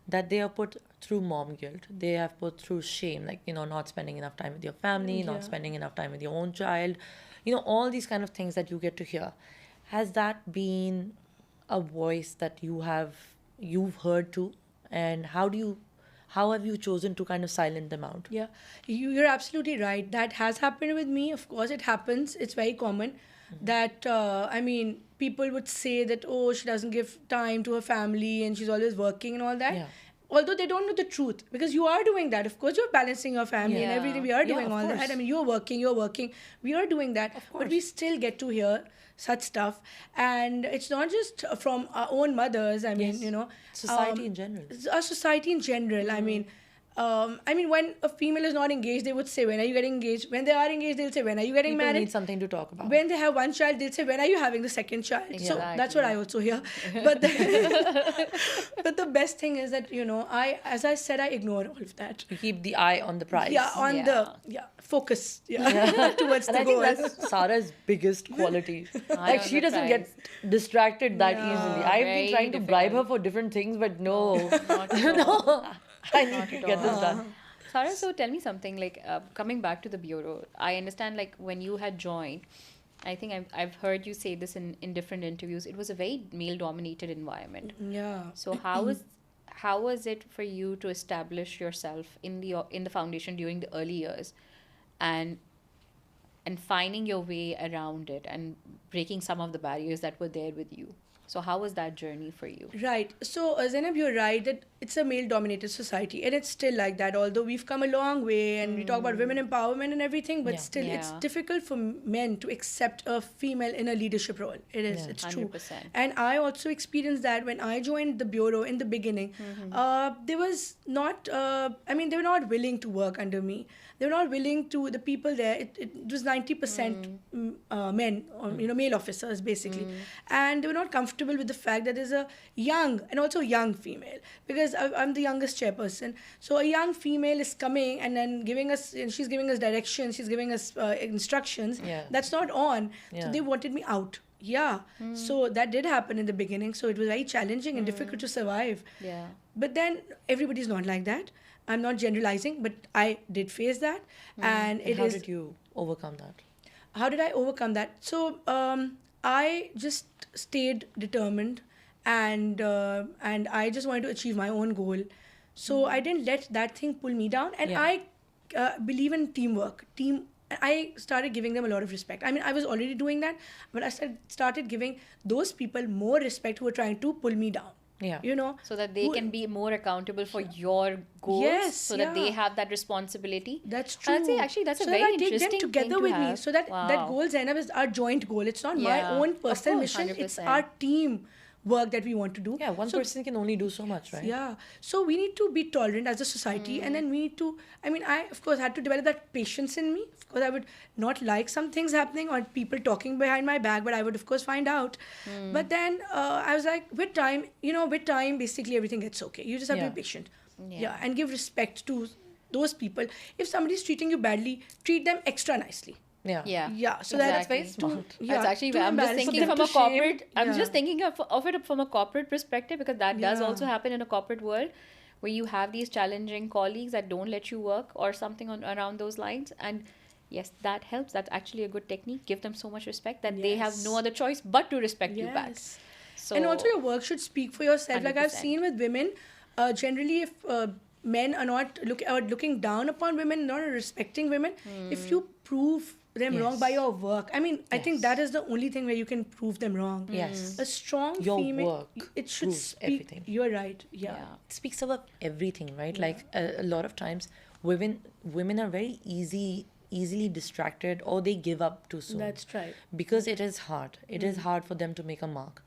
that they are put through mom guilt. They have put through shame, like, not spending enough time with your family, not spending enough time with your own child, all these kind of things that you get to hear. Has that been a voice that you've heard too? And how have you chosen to kind of silence them out? yeah, you're absolutely right. That has happened with me. Of course, it happens. It's very common that, I mean, people would say that, oh, she doesn't give time to her family and she's always working and all that. Yeah. Although they don't know the truth, because you are doing that. Of course, you're balancing your family and Yeah. everything. We are Yeah, doing of all course. that. I mean, you're working. We are doing that. But we still get to hear such stuff. And it's not just from our own mothers. I mean, Yes. Society in general. Our society in general. I mean, when a female is not engaged, they would say, when are you getting engaged? When they are engaged, they'll say, when are you getting People married? need something to talk about. When they have one child, they'll say, when are you having the second child? So that's what I also hear. But but the best thing is that, as I said, I ignore all of that. You keep the eye on the prize. Yeah, on Yeah. focus. Yeah, towards And the I goal. think that's Sara's biggest quality. Like, on she the doesn't get prize. distracted that Yeah. easily. I've Very been trying to bribe her difficult. for different things, but no. Not at all. I need Not to at get this all. done. Sarah, so tell me something, like coming back to the bureau, I understand like when you had joined, I think I've heard you say this in different interviews, it was a very male-dominated environment. Yeah. So how was it for you to establish yourself in the foundation during the early years, and finding your way around it and breaking some of the barriers that were there with you? So how was that journey for you? Right. So, Zainab, you're right that it's a male-dominated society, and it's still like that. Although we've come a long way, and we talk about women empowerment and everything, but Yeah. still, it's Yeah. difficult for men to accept a female in a leadership role. It is. Yeah. It's true. 100%. And I also experienced that when I joined the bureau in the beginning. There was not. I mean, they were not willing to work under me. They were not willing to. The people there. It was 90% men, or male officers basically, and they were not comfortable with the fact that there's a young and also young female, because I'm the youngest chairperson. So a young female is coming and then giving us, and she's giving us directions, she's giving us instructions. Yeah. That's not on. So Yeah. they wanted me out. Yeah. So that did happen in the beginning. So it was very challenging and difficult to survive. Yeah. But then everybody's not like that. I'm not generalizing, but I did face that. And it How is. did you overcome that? How did I overcome that? So I just stayed determined, and I just wanted to achieve my own goal. So I didn't let that thing pull me down, and Yeah. I believe in teamwork. I started giving them a lot of respect. I mean, I was already doing that, but I started giving those people more respect who were trying to pull me down. Yeah. So that they Who- can be more accountable for your goals. Yes, So that they yeah. have that responsibility. That's And true. I'd say actually that's a so very that I take interesting them together thing to with me. have. So that Wow. goal, Zainab, is our joint goal. It's not my Yeah. own Of personal course, mission. It's 100%. our team work that we want to do. Yeah, one So person can only do so much, right? Yeah. So we need to be tolerant as a society, and then we need to. I mean, I of course had to develop that patience in me. Of course, I would not like some things happening or people talking behind my back, but I would of course find out. But then I was like, with time, basically everything gets okay. You just have to Yeah. be patient. Yeah. Yeah, and give respect to those people. If somebody's treating you badly, treat them extra nicely. Yeah. Yeah. Yeah. So That's Exactly. very smart. That's actually, too I'm just embarrassing thinking them from to a shame. corporate, I'm Yeah. just thinking of it from a corporate perspective, because that does Yeah. also happen in a corporate world where you have these challenging colleagues that don't let you work or something around those lines. And yes, that helps. That's actually a good technique. Give them so much respect that they have no Yes. other choice but to respect you back. Yes. So, And also your work should speak for yourself. Like I've 100%. seen with women, generally if men are not looking down upon women, not respecting women, if you prove them wrong by Yes. your work, I mean, I think Yes. that is the only thing where you can prove them wrong. Yes. A strong Your female, work it should proves speak. everything. You're right. Yeah. yeah. It speaks about everything, right? Like a lot of times women are very easily distracted, or they give up too soon. That's right. Because it is hard. It is hard for them to make a mark.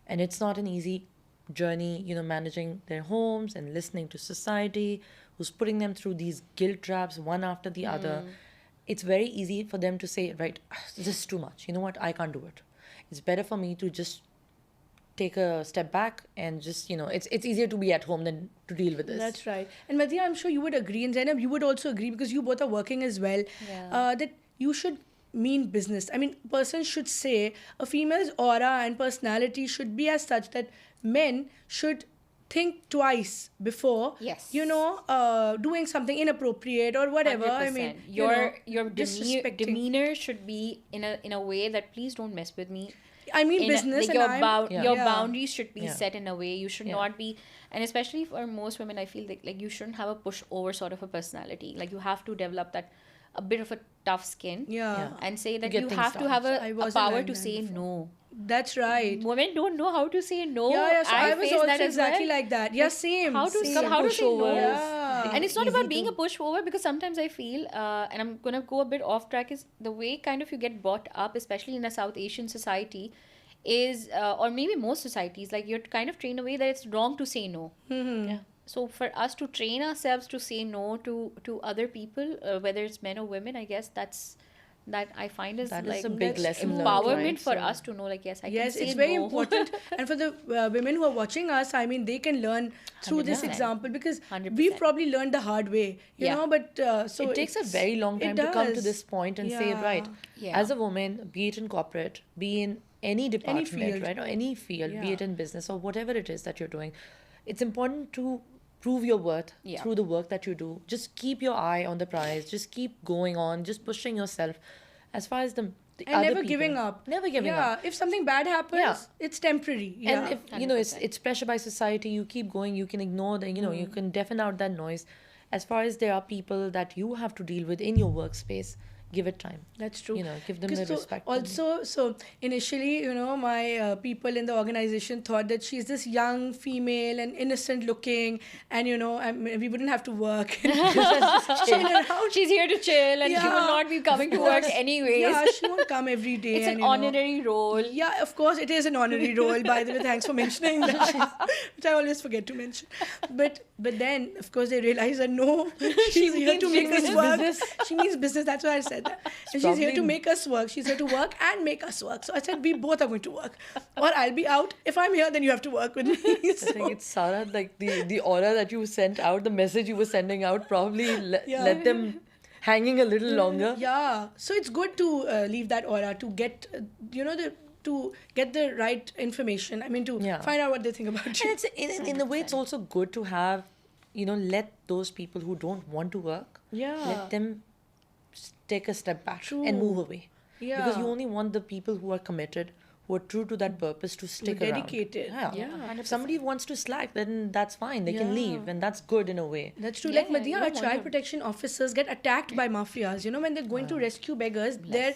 And it's not an easy journey, managing their homes and listening to society, who's putting them through these guilt traps one after the other. It's very easy for them to say, right, this is too much. You know what? I can't do it. It's better for me to just take a step back and just, it's easier to be at home than to deal with this. That's right. And Madhya, I'm sure you would agree, and Zainab, you would also agree, because you both are working as well, Yeah. that you should mean business. I mean, person should say a female's aura and personality should be as such that men should think twice before, Yes. doing something inappropriate or whatever. I mean, 100%. Your disrespecting. demeanor should be in a way that please don't mess with me. I mean, In a- business, like and your I'm, your Yeah. boundaries should be Yeah. set in a way. You should Yeah. not be, and especially for most women, I feel like you shouldn't have a pushover sort of a personality. Like you have to develop that a bit of a tough skin. Yeah. And say that get you things have to done. have I a wasn't power like to that say before. no. That's right. Women don't know how to say no. Yeah, so I was faced also that as exactly well. like that. Yeah, same. How to same. how to say no. pushovers. Yeah. And it's not Easy about being to- a pushover, because sometimes I feel, and I'm gonna go a bit off track, is the way kind of you get brought up, especially in a South Asian society, is or maybe most societies, like you're kind of trained away that it's wrong to say no. Yeah. So for us to train ourselves to say no to other people, whether it's men or women, I guess that I find is That is like a big That's lesson learned, empowerment right? for So- us to know, like, yes, I Yes, can say it's very no. important. And for the women who are watching us, I mean, they can learn through this 100%. example, because 100%. we've probably learned the hard way, you Yeah. know, but so It takes a it's- very long it time to come to does. this point and say, Yeah. right, Yeah. as a woman, be it in corporate, be in any department, field. right, or any field, be Yeah. it in business or whatever it is that you're doing, it's important to prove your worth Yeah. through the work that you do. Just keep your eye on the prize. Just keep going on. Just pushing yourself. As far as the And other never people, giving up. Never giving yeah. up. If something bad happens, Yeah. it's temporary. Yeah. And if it's 100%. pressure by society, you keep going, you can ignore the you can deafen out that noise. As far as there are people that you have to deal with in your workspace, give it time. That's true. Give them the respect. Also, so initially, my people in the organization thought that she's this young female and innocent looking, and we wouldn't have to work. Chill around. She's here to chill, and she will not be coming to work anyways. Yeah, she won't come every day. It's an honorary role. Yeah, of course, it is an honorary role. By the way, thanks for mentioning that, which I always forget to mention. But then, of course, they realize that no, she's here to make us work. She means business. That's why I said that. And she's here to make us work. She's here to work and make us work. So I said, we both are going to work. Or I'll be out. If I'm here, then you have to work with me. So. I think it's Sara, like the aura that you sent out, the message you were sending out probably let them hanging a little longer. Yeah. So it's good to leave that aura to get, to get the right information. I mean, to find out what they think about you. And it's in a way, it's also good to have, let those people who don't want to work, let them take a step back and move away. Yeah. Because you only want the people who are committed, who are true to that purpose, to stick around. Dedicated. Yeah. If somebody wants to slack, then that's fine. They can leave, and that's good in a way. That's true. Like Madhya, our child protection officers get attacked by mafias. When they're going to rescue beggars, they're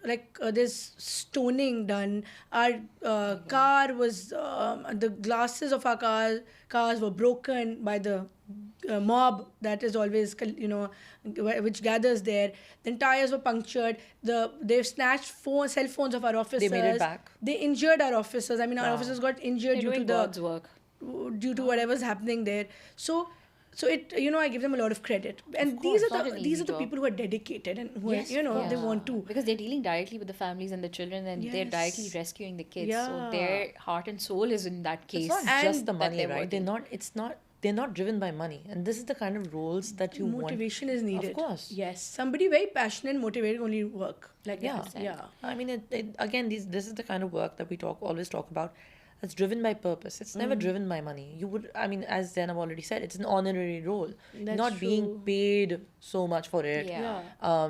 like there's stoning done. Our car was the glasses of our cars were broken by the mob that is always which gathers there. Then tires were punctured. They've snatched cell phones of our officers. They made it back. They injured our officers. I mean, our officers got injured due to God's work. Due to whatever's happening there. So it I give them a lot of credit. And these are the people who are dedicated and who they want to, because they're dealing directly with the families and the children, and they're directly rescuing the kids. So their heart and soul is in that case. It's not just the that money, they're right? working. They're not driven by money, and this is the kind of roles that you want. Motivation is needed. Of course. Yes, somebody very passionate and motivated only work like that. Yeah. I mean, again, this is the kind of work that we always talk about. It's driven by purpose. It's never driven by money. As Zainab already said, it's an honorary role. That's not true. being paid so much for it. Yeah.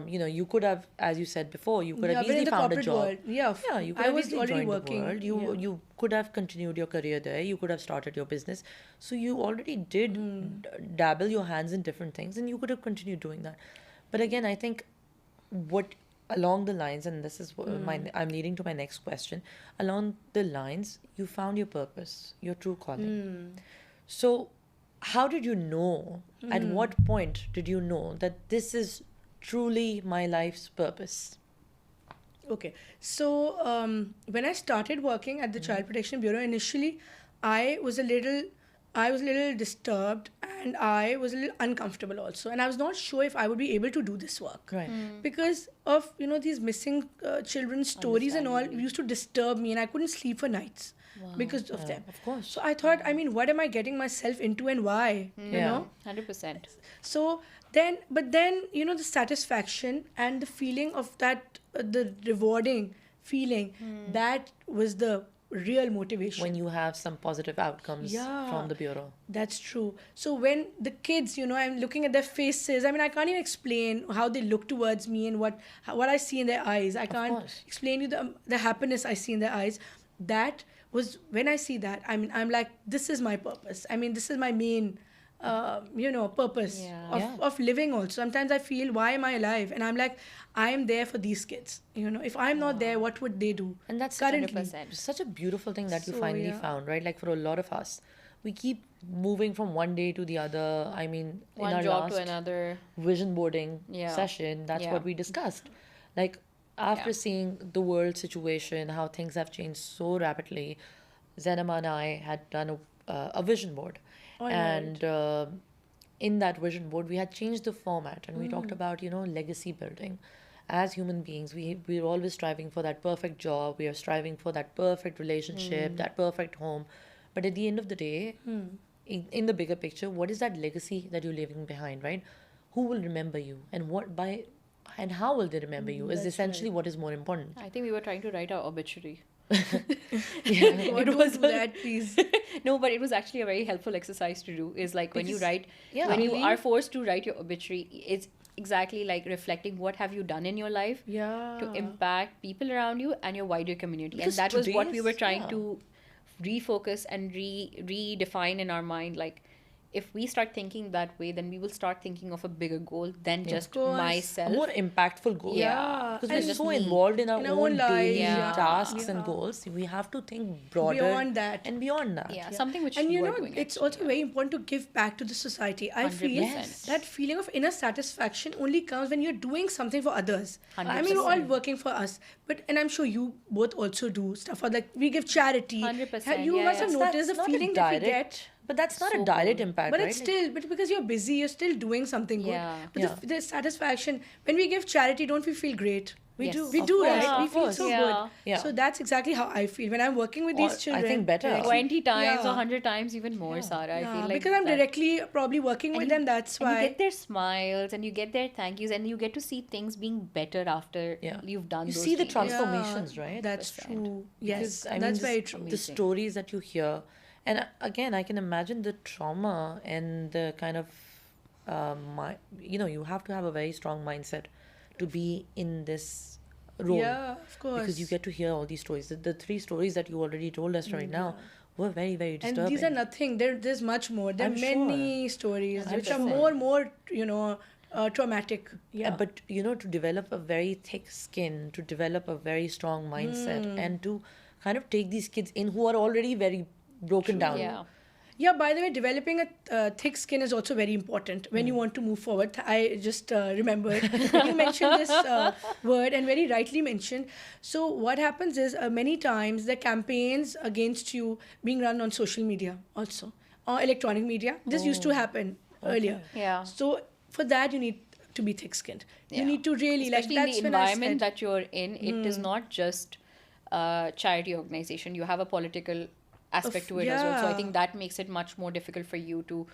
You could have, as you said before, you could have easily found a job. World. Yeah, you could I have was easily already joined working. the world. You could have continued your career there. You could have started your business. So you already did dabble your hands in different things, and you could have continued doing that. But again, I think along the lines, and this is I'm leading to my next question, along the lines, you found your purpose, your true calling. So how did you know, at what point did you know that this is truly my life's purpose? Okay, so when I started working at the Child Protection Bureau, initially I was a little disturbed, and I was a little uncomfortable also, and I was not sure if I would be able to do this work, Right. because of these missing children's stories and all used to disturb me, and I couldn't sleep for nights because of them. Of course. So I thought, what am I getting myself into, and why? 100%. So then the satisfaction and the feeling of that, the rewarding feeling, that was the real motivation. When you have some positive outcomes from the bureau. That's true. So when the kids, I'm looking at their faces. I mean, I can't even explain how they look towards me and what I see in their eyes. I can't explain you the happiness I see in their eyes. That was when I see that. I mean, I'm like, this is my purpose. I mean, this is my main purpose of living also. Sometimes I feel, why am I alive? And I'm like, I am there for these kids. If I'm not there, what would they do? And that's currently such a beautiful thing that you So, finally found, right? Like for a lot of us, we keep moving from one day to the other. I mean, One in our job to last another. vision boarding session, that's what we discussed. Like after seeing the world situation, how things have changed so rapidly, Zainab and I had done a vision board. And in that vision board, we had changed the format, and we talked about, legacy building. As human beings, we're always striving for that perfect job. We are striving for that perfect relationship, that perfect home. But at the end of the day, in the bigger picture, what is that legacy that you're leaving behind, right? Who will remember you, and and how will they remember you is essentially what is more important. I think we were trying to write our obituary. It was that, please. No, but it was actually a very helpful exercise to do. Is like when you write, Yeah. when you are forced to write your obituary, it's exactly like reflecting what have you done in your life to impact people around you and your wider community. Because and that was what we were today's- trying to refocus and redefine in our mind. Like, if we start thinking that way, then we will start thinking of a bigger goal than just course. A myself. more impactful goal. Yeah. Because And we're just so me. involved in our In own daily lives, yeah. tasks and Yeah. goals, we have to think broader Beyond that. and beyond that. Yeah, something which And you you are know, doing. it's actually, also yeah. very important to give back to the society. I feel 100%. Yes. that feeling of inner satisfaction only comes when you're doing something for others. I mean, we're all 100%. working for us, but and I'm sure you both also do stuff for, like, we give charity. 100%, You yeah, must yeah. have noticed the not a feeling that we direct- get. But that's not So a direct cool. impact, But right? it's still, but because you're busy, you're still doing something good. Yeah. But Yeah. the satisfaction, when we give charity, don't we feel great? We Yes. do. We Of do, course, right? of We feel course. so Yeah. good. Yeah. So that's exactly how I feel when I'm working with these Or, I children. think better. directly. 20 times Yeah. or 100 times even more, Sara. I Yeah, feel like because I'm that- directly probably working and with you- them, that's and why. you get their smiles and you get their thank yous and you get to see things being better after Yeah. you've done You those see the changes. transformations, right? That's 100%. true. Yes, Because, I mean, that's this- very true. The Amazing. stories that you hear, and again, I can imagine the trauma and the kind of, you have to have a very strong mindset to be in this role. Yeah, of course. Because you get to hear all these stories. The three stories that you already told us right now were very, very disturbing. And these are nothing. There's much more. There are I'm many stories which are 100%. more, traumatic. Yeah. But to develop a very thick skin, to develop a very strong mindset, and to kind of take these kids in who are already very broken down. Yeah. Yeah, by the way, developing a thick skin is also very important when you want to move forward. I just remembered you mentioned this word and very rightly mentioned. So what happens is many times the campaigns against you being run on social media also, or electronic media. This used to happen earlier. Yeah. So for that, you need to be thick-skinned. You Yeah. need to really, Especially like, that's in the when I environment said, that you're in, it is not just a charity organization. You have a political aspect to it as well. So I yeah. think that makes it much more difficult for you to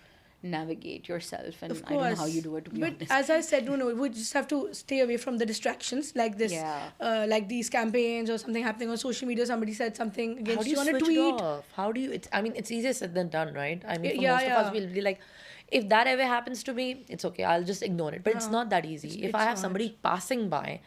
navigate yourself. And of I don't know how course. you do it, to be But honest. as I said, we just have to stay away from the distractions like this, Yeah. like these campaigns or something happening on social media. Somebody said something How against do you you on a switch it tweet. off? How do you? It's easier said than done, right? I mean, for Yeah, most of yeah. us, we'll be like, if that ever happens to me, it's okay. I'll just ignore it. But it's not that easy. If I it's have somebody passing by,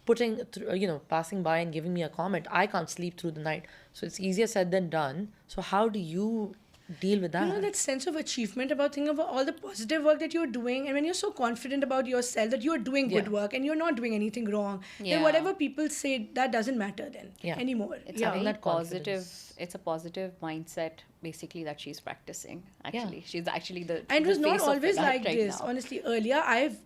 passing by and giving me a comment, I can't sleep through the night. So it's easier said than done. So how do you deal with that? You know, that sense of achievement about thinking about all the positive work that you're doing, and when you're so confident about yourself that you're doing good Yeah. work and you're not doing anything wrong, Yeah. then whatever people say, that doesn't matter then Yeah. anymore. It's yeah. a very that positive, confidence. it's a positive mindset basically that she's practicing. Actually, she's actually the And it was the not face of always it like right this. now. Honestly, earlier I've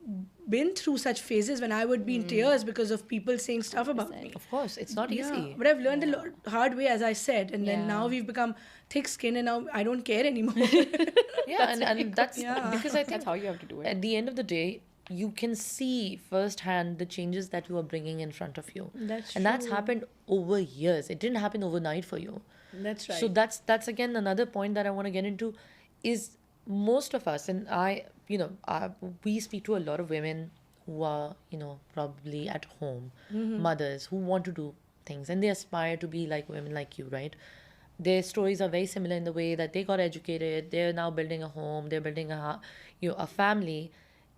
been through such phases when I would be in tears because of people saying stuff about me. Of course, it's not Yeah, easy. but I've learned the hard way, as I said, and then Yeah. now we've become thick-skinned, and now I don't care anymore. Yeah, and that's Yeah. because I think That's how you have to do it. at the end of the day, you can see firsthand the changes that you are bringing in front of you. That's and that's true. happened over years. It didn't happen overnight for you. That's right. So that's again another point that I want to get into is most of us, and we speak to a lot of women who are, probably at home, mothers who want to do things and they aspire to be like women like you, right? Their stories are very similar in the way that they got educated, they're now building a home, they're building a family,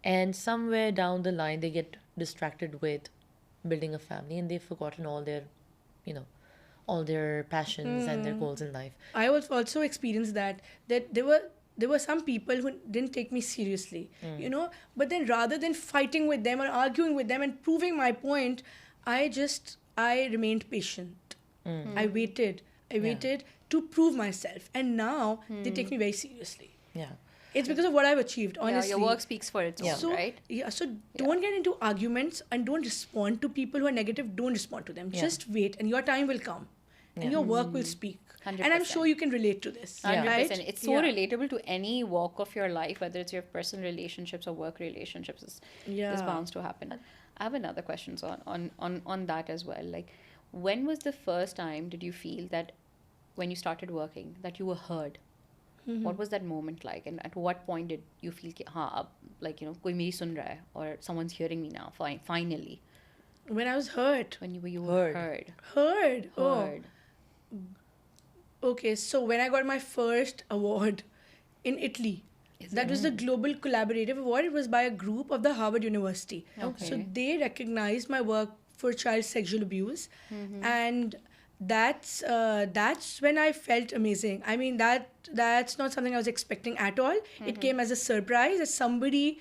and somewhere down the line they get distracted with building a family and they've forgotten all their, all their passions and their goals in life. I also experienced that there were some people who didn't take me seriously, but then rather than fighting with them or arguing with them and proving my point, I remained patient. I waited to prove myself, and now they take me very seriously. Yeah. It's because of what I've achieved, honestly. Yeah, your work speaks for itself, So, right? so don't get into arguments and don't respond to people who are negative. Don't respond to them. Yeah. Just wait, and your time will come, and your work will speak. And I'm 100%. sure you can relate to this. 100%. Right? It's so relatable to any walk of your life, whether it's your personal relationships or work relationships. Is bound to happen. I have another question on that as well. Like, when was the first time did you feel that when you started working that you were heard? What was that moment like, and at what point did you feel koi meri sun raha hai, or someone's hearing me now finally? When I was hurt. When you were heard. Heard. Oh. Heard. Okay, so when I got my first award in Italy, that was the Global Collaborative Award. It was by a group of the Harvard University. Okay. So they recognized my work for child sexual abuse, and that's when I felt amazing. I mean, that's not something I was expecting at all. It came as a surprise, as somebody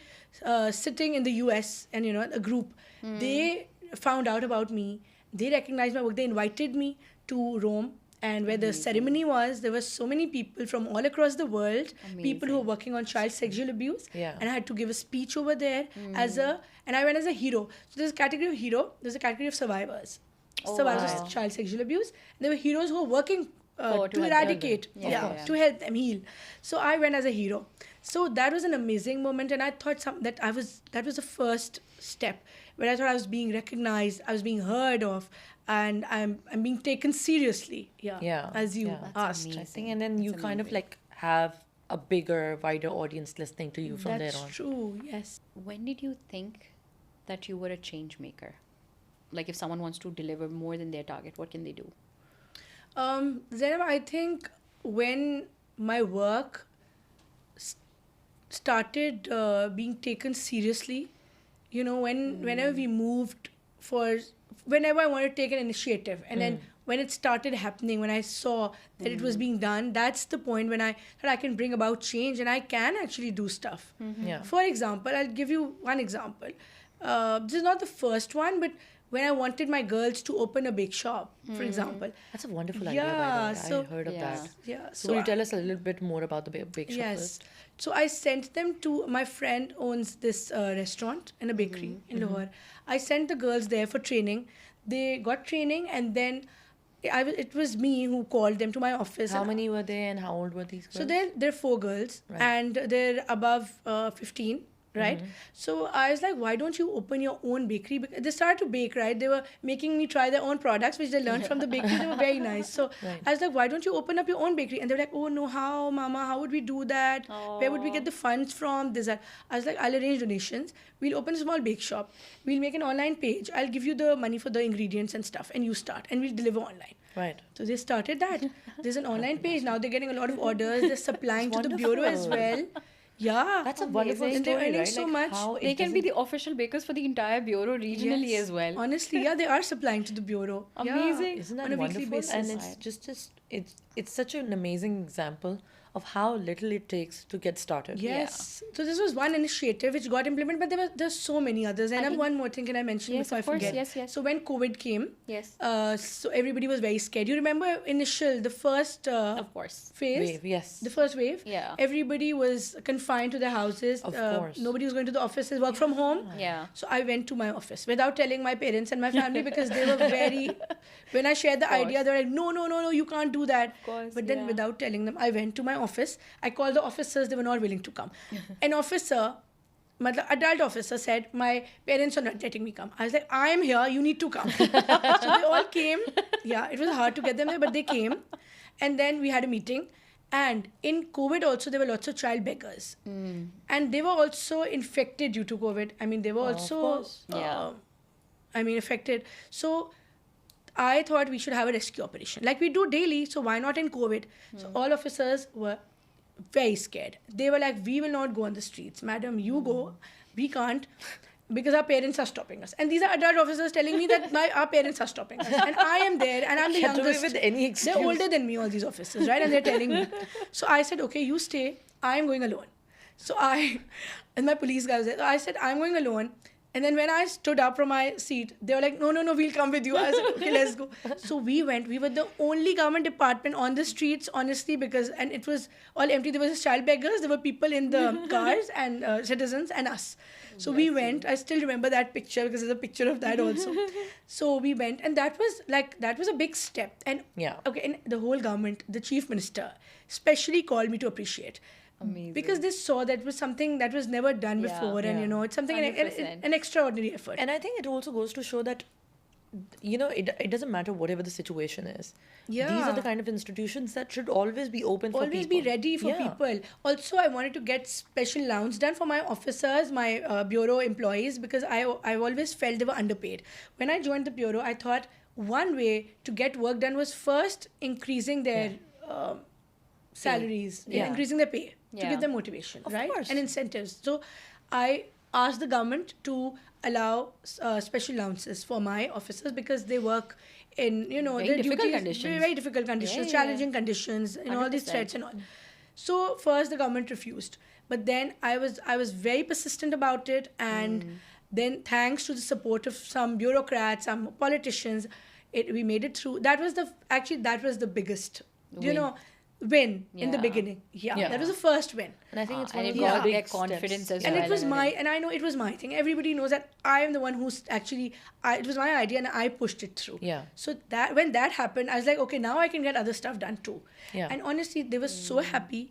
sitting in the US, and a group, they found out about me. They recognized my work. They invited me to Rome, and where the ceremony was, there were so many people from all across the world, people who were working on child sexual abuse, Yeah. and I had to give a speech over there and I went as a hero. So there's a category of hero, there's a category of survivors. Survivors wow. of child sexual abuse. There were heroes who were working To help to them. eradicate, Yeah. to help them heal. So I went as a hero. So that was an amazing moment, and I thought that was the first step where I thought I was being recognized, I was being heard of, and I'm being taken seriously. Yeah. As you Yeah. asked. Interesting. And then you kind of like have a bigger, wider audience listening to you from That's there on. true. Yes. When did you think that you were a change maker? Like if someone wants to deliver more than their target, what can they do? Zainab, I think when my work started being taken seriously, whenever we moved whenever I wanted to take an initiative, and then when it started happening, when I saw that it was being done, that's the point when I thought I can bring about change and I can actually do stuff. Yeah. For example, I'll give you one example. This is not the first one, but when I wanted my girls to open a bake shop, for example. That's a wonderful idea, by the Yeah, way. so- I heard of Yeah. that. Yeah. So will you tell us a little bit more about the bake shop Yes. first? So I sent them to, my friend owns this restaurant and a bakery in Lahore. I sent the girls there for training. They got training, and then it was me who called them to my office. How and- many were they and how old were these girls? So they're 4 girls, Right. and they're above 15. Right. So I was like, why don't you open your own bakery? Because they started to bake, right? They were making me try their own products, which they learned from the bakery. They were very nice. So Right. I was like, why don't you open up your own bakery? And they were like, oh no, how, mama? How would we do that? Where would we get the funds from? This, that. I was like, I'll arrange donations. We'll open a small bake shop. We'll make an online page. I'll give you the money for the ingredients and stuff, and you start, and we'll deliver online. Right. So they started that. There's an online page. Now they're getting a lot of orders. They're supplying to the bureau as wonderful. well. Yeah. That's a wonderful Amazing. And they're story, earning right? so Like much. how it They can be doesn't- the official bakers for the entire bureau regionally Yes. as well. Honestly, yeah, they are supplying to the bureau. Amazing. Isn't on that a weekly wonderful? And basis. it's just it's such an amazing example of how little it takes to get started. Yes. So this was one initiative which got implemented, but there's so many others. And think- one more thing can I mention Yes, before of I course. forget? Yes. So when COVID came, Yes. so everybody was very scared. You remember the first Of course. phase? Wave, yes. The first wave? Yeah. Everybody was confined to their houses. Of course. Nobody was going to the offices, work from home. Yeah. So I went to my office without telling my parents and my family because they were very. When I shared the idea, they were like, no, you can't do that. course, But then yeah. without telling them, I went to my office. I called the officers, they were not willing to come. An officer, adult officer said, my parents are not letting me come. I was like, I am here, you need to come. So they all came. Yeah, it was hard to get them there, but they came. And then we had a meeting. And in COVID also, there were lots of child beggars. And they were also infected due to COVID. I mean, they were also course. Yeah. affected. So I thought we should have a rescue operation like we do daily. So why not in COVID? So all officers were very scared. They were like, we will not go on the streets. Madam, you go. We can't because our parents are stopping us. And these are adult officers telling me that our parents are stopping us. And I am there and I'm the Get away youngest. with any excuse. They're older than me, all these officers, right? And they're telling me. So I said, okay, you stay. I'm going alone. So and my police guy was there. So I said, I'm going alone. And then when I stood up from my seat, they were like, no, we'll come with you. I said, okay, let's go. So we went. We were the only government department on the streets, honestly, and it was all empty. There was just child beggars. There were people in the cars and citizens and us. So we went. I still remember that picture because there's a picture of that also. So we went. And that was a big step. And Yeah. okay, and the whole government, the chief minister, specially called me to appreciate. Amazing. Because they saw that was something that was never done Yeah. before, and Yeah. it's something an 100%. extraordinary effort. And I think it also goes to show that, it doesn't matter whatever the situation is. These Yeah. are the kind of institutions that should always be open for Always people. be ready for Yeah. people. Also, I wanted to get special allowance done for my officers, my bureau employees, because I've always felt they were underpaid. When I joined the bureau, I thought one way to get work done was first increasing their salaries, Yeah. increasing their pay to Yeah. give them motivation, Of right? course. And incentives. So I asked the government to allow special allowances for my officers because they work in, Very their difficult duties, conditions. very, very difficult conditions, Yeah. challenging conditions, all these 100%. threats and all. So first the government refused, but then I was very persistent about it, and then thanks to the support of some bureaucrats, some politicians, we made it through. That was the biggest, Win. win in the Yeah. beginning. Yeah. That was the first win. And I think it's And one it of the got big their steps. confidence as And well. it was and I know it was my thing. Everybody knows that I am the one who's actually, it was my idea and I pushed it through. Yeah. So that when that happened, I was like, okay, now I can get other stuff done too. Yeah. And honestly, they were so happy.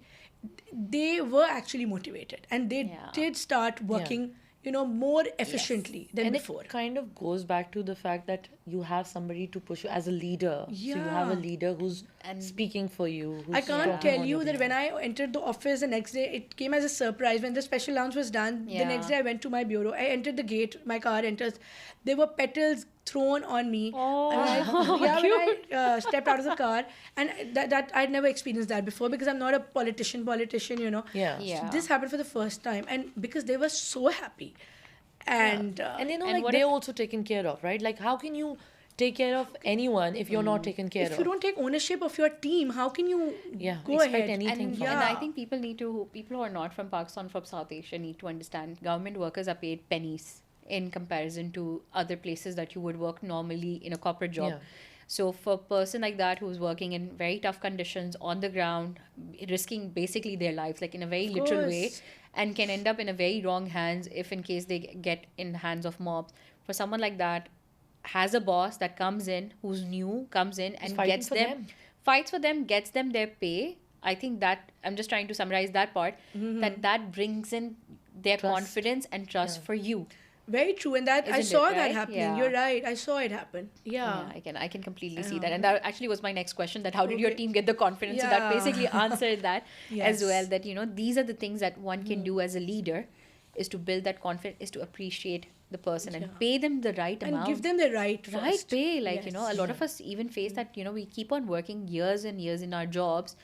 They were actually motivated, and they Yeah. did start working, more efficiently than And before. it kind of goes back to the fact that you have somebody to push you as a leader. So you have a Yeah. leader who's And speaking for you. Who's I can't talking tell on you your that when behalf. I entered the office the next day, it came as a surprise. When the special allowance was done, the next day Yeah. I went to my bureau. I entered the gate, my car enters. There were petals thrown on me. Oh, When I stepped out of the car. And that I'd never experienced that before because I'm not a politician, Yeah. Yeah. So this happened for the first time. And because they were so happy. And, And And like what they're if- also taken care of, right? Like how can you take care of anyone if you're not taken care if of? you don't take ownership of your team, how can you go expect ahead? anything and, from and them. I think people who are not from Pakistan, from South Asia, need to understand government workers are paid pennies in comparison to other places that you would work normally in a corporate job. Yeah. So for a person like that who's working in very tough conditions on the ground, risking basically their lives, like in a very literal way, course. and can end up in a very wrong hands if in case they get in hands of mobs. For someone like that, has a boss that comes in, who's new, comes in and fighting gets for them, them. fights for them, gets them their pay. I think that I'm just trying to summarize that part, that brings in their Trust. confidence and trust for you. Very true, and that I Isn't it, saw that right? happening. Yeah. You're right. I saw it happen. Yeah, I can completely see that. And that actually was my next question, that how did your Okay. team get the confidence? So that Yeah. basically answered that as Yes. well, that these are the things that one can do as a leader, is to build that confidence, is to appreciate the person and pay them the right And amount. give them the right first. pay, like Yes. a lot of us even face that we keep on working years and years in our jobs,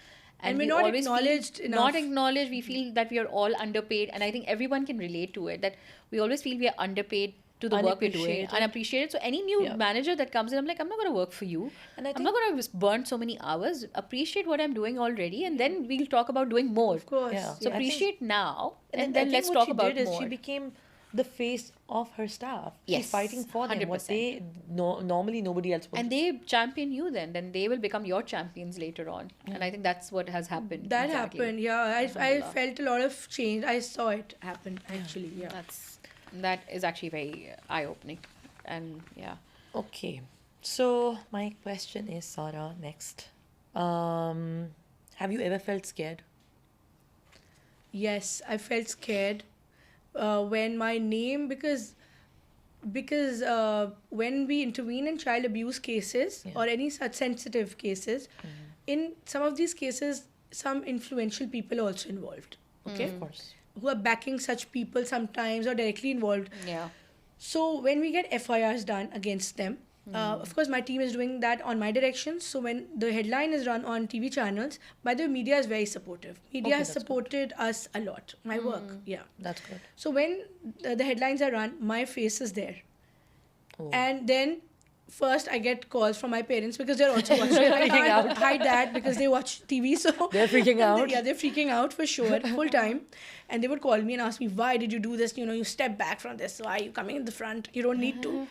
And we we're not always feel acknowledged enough. not acknowledged. We feel that we are all underpaid, and I think everyone can relate to it, that we always feel we are underpaid to the work we're doing, Unappreciated. unappreciated. So any new Yeah. manager that comes in, I'm like, I'm not going to work for you, And I I'm not going to just burn so many hours. Appreciate what I'm doing already, and then we'll talk about doing more. Of course. Yeah. So I think- appreciate now, and I then think let's what talk she about did is more. she became the face of her staff. She's Yes, fighting for them. What 100%. normally nobody else would. And they champion you, then they will become your champions later on. And I think that's what has happened. That exactly. happened, yeah. I Alhamdulillah. felt a lot of change. I saw it happen, actually, yeah. That is actually very eye-opening. And yeah. Okay. So my question is, Sara, next. Have you ever felt scared? Yes, I felt scared when my name, because when we intervene in child abuse cases or any such sensitive cases, in some of these cases, some influential people are also involved. Okay, Of course. who are backing such people sometimes or directly involved. Yeah. So when we get FIRs done against them, of course my team is doing that on my direction. So when the headline is run on TV channels, by the way, media is very supportive. Media Okay, has that's good. supported us a lot. My work, yeah. That's good. So when the headlines are run, my face is there. Oh. And then first I get calls from my parents because they're also watching. I can't hide that because they watch TV. So They're freaking out. Yeah, they're freaking out for sure, full time. And they would call me and ask me, why did you do this? You step back from this. Why are you coming in the front? You don't need to.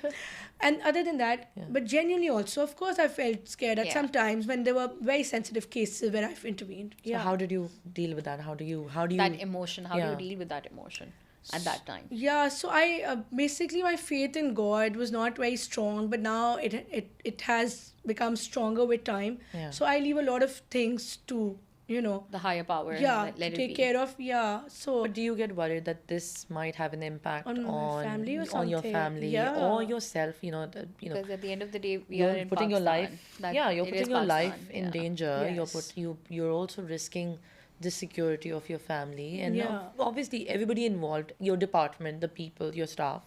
And other than that, but genuinely also, of course, I felt scared at Yeah. some times when there were very sensitive cases where I've intervened. So Yeah. how did you deal with that? How do you That emotion, how do Yeah. you deal with that emotion at that time? Yeah, so I basically my faith in God was not very strong, but now it has become stronger with time. Yeah. So I leave a lot of things to The higher power. and yeah let to it take be. care of. Yeah, so But do you get worried that this might have an impact On my family or on your something? family Yeah. or yourself? Because at the end of the day, we You're are in putting your Pakistan. life. That- Yeah, you're it is putting your life Pakistan, in yeah. danger. Yes. You're also risking the security of your family and Yeah. obviously everybody involved, your department, the people, your staff,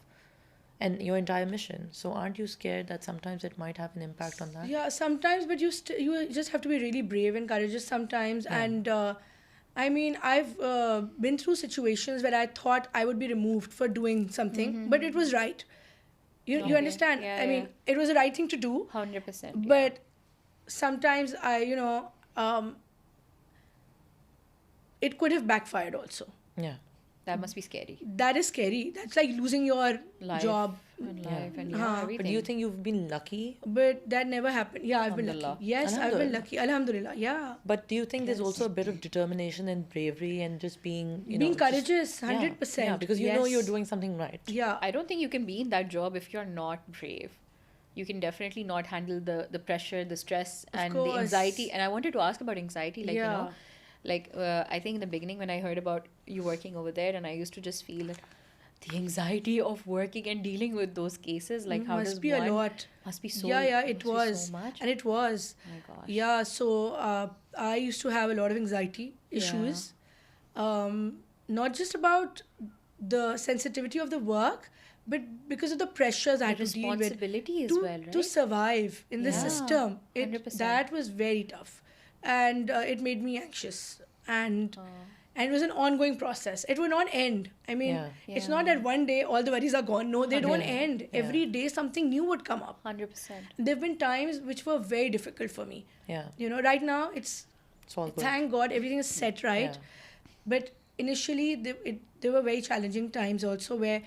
and your entire mission. So aren't you scared that sometimes it might have an impact on that? yeah, sometimes, but you just have to be really brave and courageous sometimes, and I mean, I've been through situations where I thought I would be removed for doing something, but it was right. You Okay. understand? Yeah, I mean, yeah. it was the right thing to do, 100%. but sometimes it could have backfired also. Yeah. That must be scary. That is scary. That's like losing your Life job. and Yeah. life and Huh. everything. But do you think you've been lucky? But that never happened. Yeah, I've been lucky. Alhamdulillah. Yes, I've been Alhamdulillah. lucky. Alhamdulillah. Yeah. But do you think there's also a bit of determination and bravery and just being, Being courageous, yeah, 100%. Yeah, because you know you're Yes. doing something right. Yeah. I don't think you can be in that job if you're not brave. You can definitely not handle the pressure, the stress, and the anxiety. course. And I wanted to ask about anxiety. Like, Yeah. I think in the beginning when I heard about you working over there, and I used to just feel like the anxiety of working and dealing with those cases. Like, how does must be one... a lot. Must be so... Yeah, it must be was. so much. And it was. Oh my gosh. Yeah, so I used to have a lot of anxiety issues. Not just about the sensitivity of the work, but because of the pressures I had The to deal with. responsibility as to, well, right? to survive in the Yeah. system. 100%. That was very tough. And it made me anxious. And it was an ongoing process. It would not end. I mean, Yeah. it's not that one day all the worries are gone. No, they don't Yeah. end. Yeah. Every day something new would come up. 100%. There have been times which were very difficult for me. Yeah. Right now it's It's all good. thank God everything is set right. Yeah. But initially there were very challenging times also where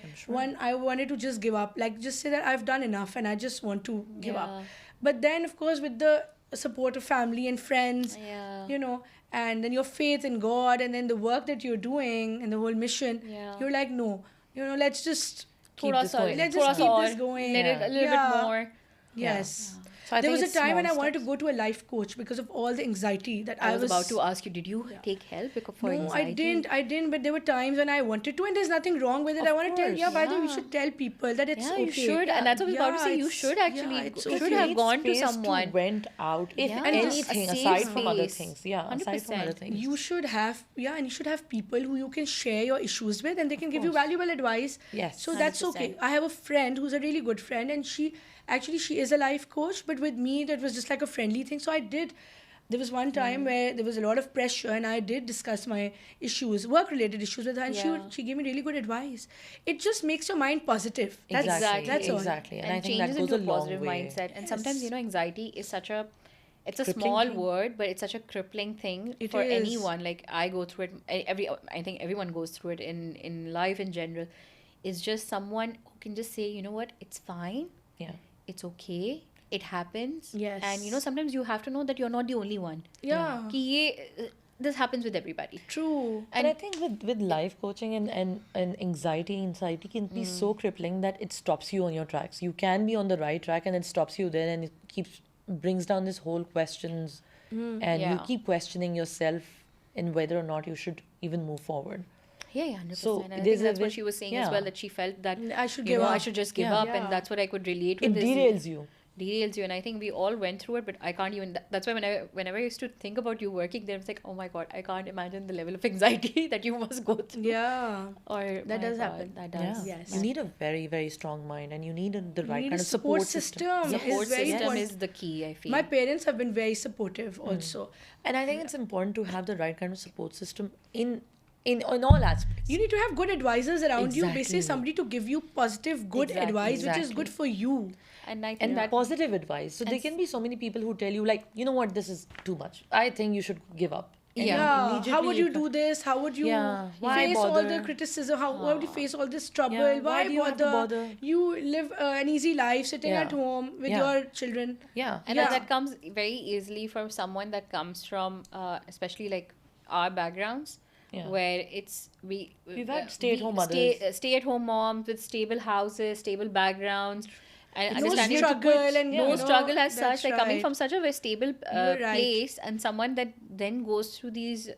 I wanted to just give up, like just say that I've done enough and I just want to give up. Yeah. But then of course with the support of family and friends, Yeah. and then your faith in God and then the work that you're doing and the whole mission, Yeah. you're like, no, let's just Keep Thoda this sa- going. let's thoda just sa keep aur, this going. let it a little Yeah. bit more. Yes. So I There think was a it's time when I small wanted to steps. go to a life coach because of all the anxiety that I was about to ask you, did you Yeah. take help for No, anxiety? I didn't. But there were times when I wanted to, and there's nothing wrong with it. Of I want to tell, course. by the way, we Yeah. should tell people that it's Yeah, okay. you should. And that's what I was about to say. You it's- should actually it's should okay. have Need gone to space someone. went out, if Yeah. And anything, a safe aside from other space. things. Yeah, aside from other 100%. things. You should have, and you should have people who you can share your issues with, and they can give you valuable advice. Yes. So that's okay. 100%. I have a friend who's a really good friend, and she is a life coach, but with me, that was just like a friendly thing. So I did. There was one time where there was a lot of pressure, and I did discuss my issues, work-related issues with her, and Yeah. she gave me really good advice. It just makes your mind positive. That's Exactly. That's all. Exactly. And I think changes that goes into a long positive way. mindset. And sometimes, Yes. anxiety is such a... It's a Crippling small thing. word, but it's such a crippling thing It for is. anyone. Like, I go through it. I think everyone goes through it in life in general. It's just someone who can just say, you know what, it's fine. Yeah. It's okay. It happens. Yes. And sometimes you have to know that you're not the only one. Yeah. Ki this happens with everybody. True. And I think with life coaching and anxiety can be so crippling that it stops you on your tracks. You can be on the right track and it stops you there, and it brings down this whole questions, and you Yeah. keep questioning yourself in whether or not you should even move forward. Yeah, 100%. So And I there's think a that's what bit- she was saying yeah. as well, that she felt that I should you give know, up. I should just give Yeah. up, Yeah. and that's what I could relate It with. is derails you. derails you, and I think we all went through it, but I can't even. That's why whenever I used to think about you working there, I was like, oh my god, I can't imagine the level of anxiety that you must go through. Yeah. Or That my does God, happen. That Yeah. does. Yes. You need a very, very strong mind, and you need the You right need kind a of support system. system. Support It's very system important. is the key, I feel. My parents have been very supportive also. And I think it's important to have the right kind of support system in all aspects. You need to have good advisors around you. Basically, Exactly. somebody to give you positive, good Exactly. advice, which is Exactly. good for you. and I think And that positive advice. So there can be so many people who tell you, like, you know what, this is too much. I think you should give up. And Yeah. How immediately would you do this? How would you Yeah. Why face all the bother? criticism? How would you face all this trouble? Yeah. Why do you have to bother? You live an easy life sitting Yeah. at home with Yeah. your children. Yeah. And Yeah. that comes very easily from someone that comes from, especially like our backgrounds, Yeah. where We've had stay-at-home mothers. stay-at-home moms with stable houses, stable backgrounds, and No understanding struggle and no struggle as that's such. Like coming right. from such a very stable You're right. place, and someone that then goes through these.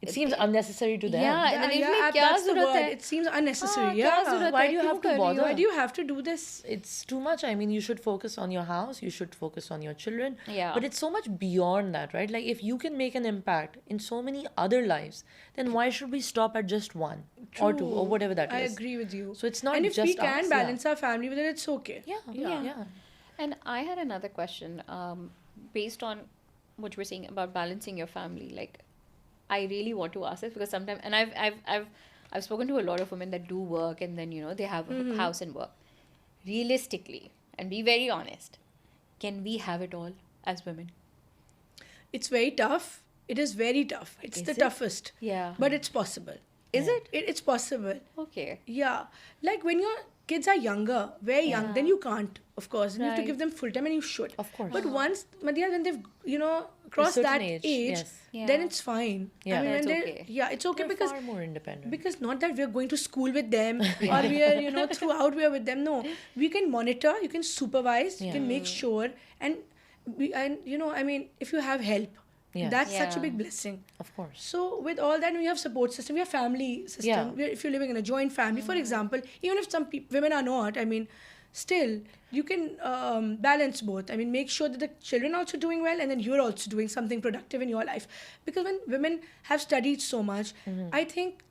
It seems unnecessary to them. Yeah, and then it's like, "Kya that's the zarurat word. hai?" It seems unnecessary. kya Yeah. zarurat Why hai? do you Kyun have to kar rahi ho? bother? Why do you have to do this? It's too much. I mean, you should focus on your house. You should focus on your children. Yeah. But it's so much beyond that, right? Like, if you can make an impact in so many other lives, then why should we stop at just one or two or whatever that I is? agree with you. So it's not and if just we can us, balance our family with it, it's okay. Yeah. And I had another question, based on what you were saying about balancing your family. Like, I really want to ask this because sometimes, and I've spoken to a lot of women that do work and then, they have a house and work. Realistically, and be very honest, can we have it all as women? It's very tough. It is very tough. It's the toughest. Yeah. But it's possible. Is it? It's possible. Okay. Yeah. Like when your kids are younger, very young, then you can't, of course. You have to Right. give them full time and you should. Of course. But once, Madhya, when they've, crossed certain that age, age, yes. then Yeah. it's fine. Yeah. I mean, Then when it's they're, okay. yeah, it's okay They're because far more independent. because not that we're going to school with them or we are, throughout we are with them. No, we can monitor, you can supervise, you can make sure, and I mean, if you have help, Yes. that's such a Yeah. big blessing. Of course. So with all that, we have support system, we have family system. Yeah. If you're living in a joint family, for example, even if some women are not, I mean, still you can balance both. I mean, make sure that the children are also doing well, and then you're also doing something productive in your life. Because when women have studied so much, I think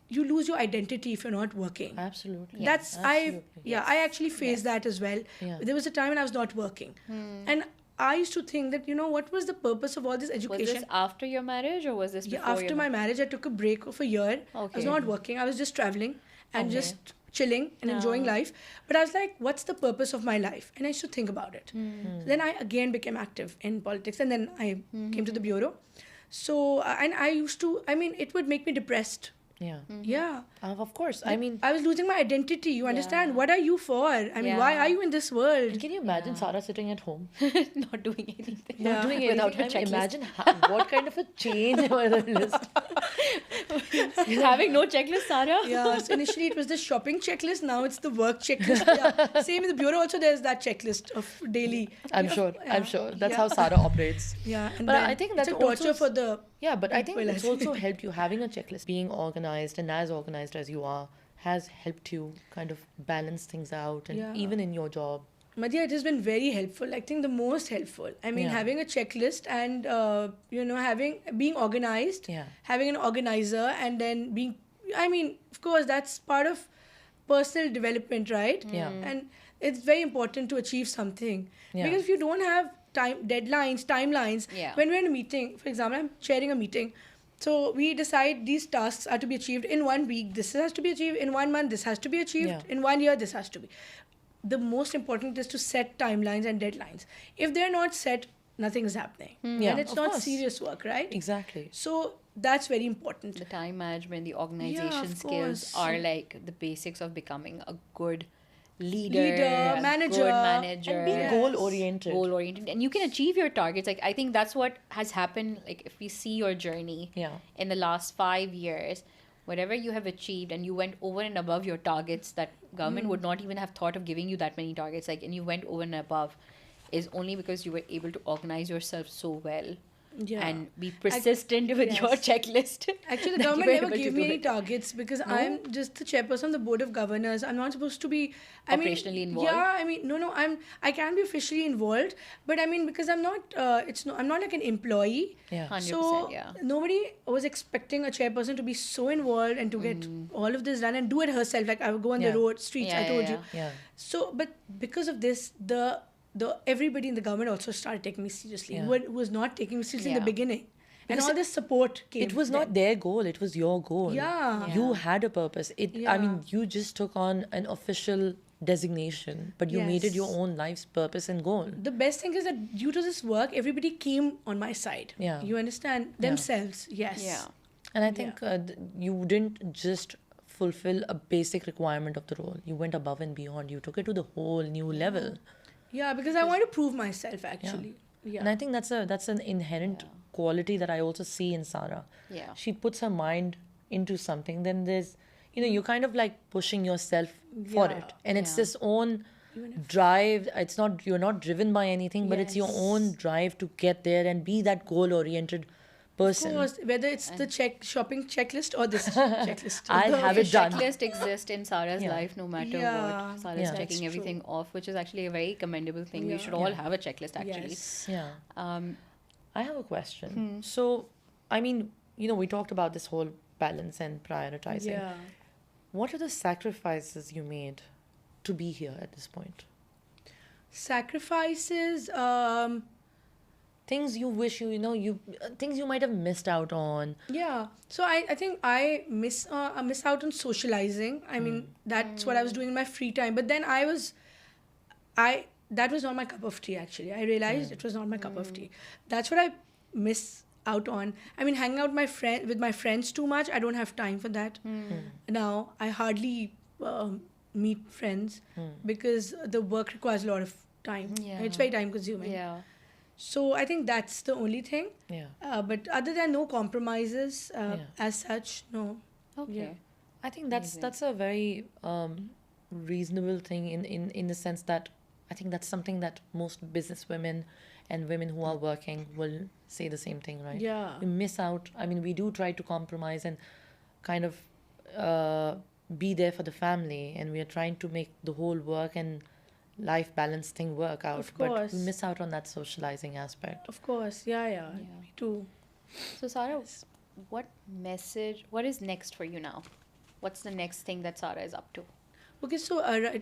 you lose your identity if you're not working. Absolutely. I actually faced that as well. Yeah. There was a time when I was not working, and I used to think that what was the purpose of all this Was education? this after your marriage or was this before? Yeah, after my marriage, I took a break of a year. I was Okay. not working. I was just traveling and Okay. just chilling and enjoying life. But I was like, what's the purpose of my life? And I used to think about it. So then I again became active in politics, and then I came to the bureau. So, and I used to, it would make me depressed. Yeah. Yeah. Of course. I mean, I was losing my identity. You understand? What are you for? I mean, why Yeah. are you in this world? can you imagine Sara sitting at home? Not doing anything. Yeah. Not doing Without anything? her I mean, checklist. imagine what kind of a change on the list. Having no checklist, Sara? Yeah, so initially it was the shopping checklist. Now it's the work checklist. Yeah. Same in the bureau also. There's that checklist of daily. I'm sure. That's how Sara operates. Yeah, and But then I think it's that's a torture also for the. Yeah, but I think people, it's I also helped you having a checklist, being organized and as organized as you are has helped you kind of balance things out and Yeah. even in your job. Madhya, it has been very helpful. I think the most helpful. I mean, Yeah. having a checklist and being organized, Yeah. having an organizer, and then being. I mean, of course, that's part of personal development, right? Yeah. And it's very important to achieve something Yeah. because if you don't have timelines. Yeah. When we're in a meeting, for example, I'm chairing a meeting. So we decide these tasks are to be achieved in 1 week. This has to be achieved in 1 month. This has to be achieved Yeah. in 1 year. This has to be. The most important is to set timelines and deadlines. If they're not set, nothing is happening. Yeah, And it's of not course. serious work, right? Exactly. So that's very important. The time management, the organization of skills course. are like the basics of becoming a good leader, Leader, a manager, good and manager, Being Yes. goal oriented. goal oriented, and you can achieve your targets. Like I think that's what has happened. Like if we see your journey Yeah. in the last 5 years, whatever you have achieved, and you went over and above your targets that government would not even have thought of giving you that many targets. Like, and you went over and above, is only because you were able to organize yourself so well. Yeah. And be persistent with your yes. checklist. Actually, the that you government were never able to gave do me any it. targets because I'm just the chairperson of the board of governors. I'm not supposed to be Operationally involved? Yeah, I mean, no, I can be officially involved, but I mean because I'm not. I'm not like an employee. Yeah. 100%, So yeah. nobody was expecting a chairperson to be so involved and to get all of this done and do it herself. Like I would go on Yeah. the road, streets. Yeah, I told yeah, you. Yeah. So, but because of this, the everybody in the government also started taking me seriously. Yeah. Who was not taking me seriously in the Yeah. beginning, and Because all this support came. It was not then. their goal, it was your goal. Yeah. You had a purpose. I mean, Yeah. you just took on an official designation, but you made it your Yes. own life's purpose and goal. The best thing is that due to this work, everybody came on my side. Yeah. You understand? Themselves. Yes. Yeah. And I think you didn't just fulfill a basic requirement of the role. You went above and beyond. You took it to the whole new level. Yeah, because I want to prove myself actually. Yeah. And I think that's an inherent quality that I also see in Sara. Yeah. She puts her mind into something, then there's you're kind of like pushing yourself for Yeah. it. And it's Yeah. this own drive. You're not driven by anything, but it's your Yes. own drive to get there and be that goal oriented person. Of course, whether it's the shopping checklist or this checklist. I'll have it done. Checklist exists in Sara's Yeah. life no matter Yeah. what. Sara's Yeah. checking That's everything off, which is actually a very commendable thing. We Yeah. should all Yeah. have a checklist actually. Yes. Yeah. Um, I have a question. So, I mean, we talked about this whole balance and prioritizing. Yeah. What are the sacrifices you made to be here at this point? Sacrifices. things you wish things you might have missed out on. Yeah. So I think I miss out on socializing. I mean, that's what I was doing in my free time. But then I that was not my cup of tea actually. I realized it was not my cup of tea. That's what I miss out on. I mean, hanging out with my friends too much. I don't have time for that. Now I hardly meet friends because the work requires a lot of time. Yeah. It's very time consuming. Yeah. So I think that's the only thing. Yeah. But other than no compromises Yeah. as such, no. Okay. Yeah. I think that's Amazing. a very reasonable thing in the sense that I think that's something that most business women and women who are working will say the same thing, right? Yeah. We miss out. I mean, we do try to compromise and kind of be there for the family, and we are trying to make the whole work and life balance thing work out. Of But course. we miss out on that socializing aspect. Of course. Yeah. Yeah. Me too. So Sara, what is next for you now? What's the next thing that Sara is up to? Okay, so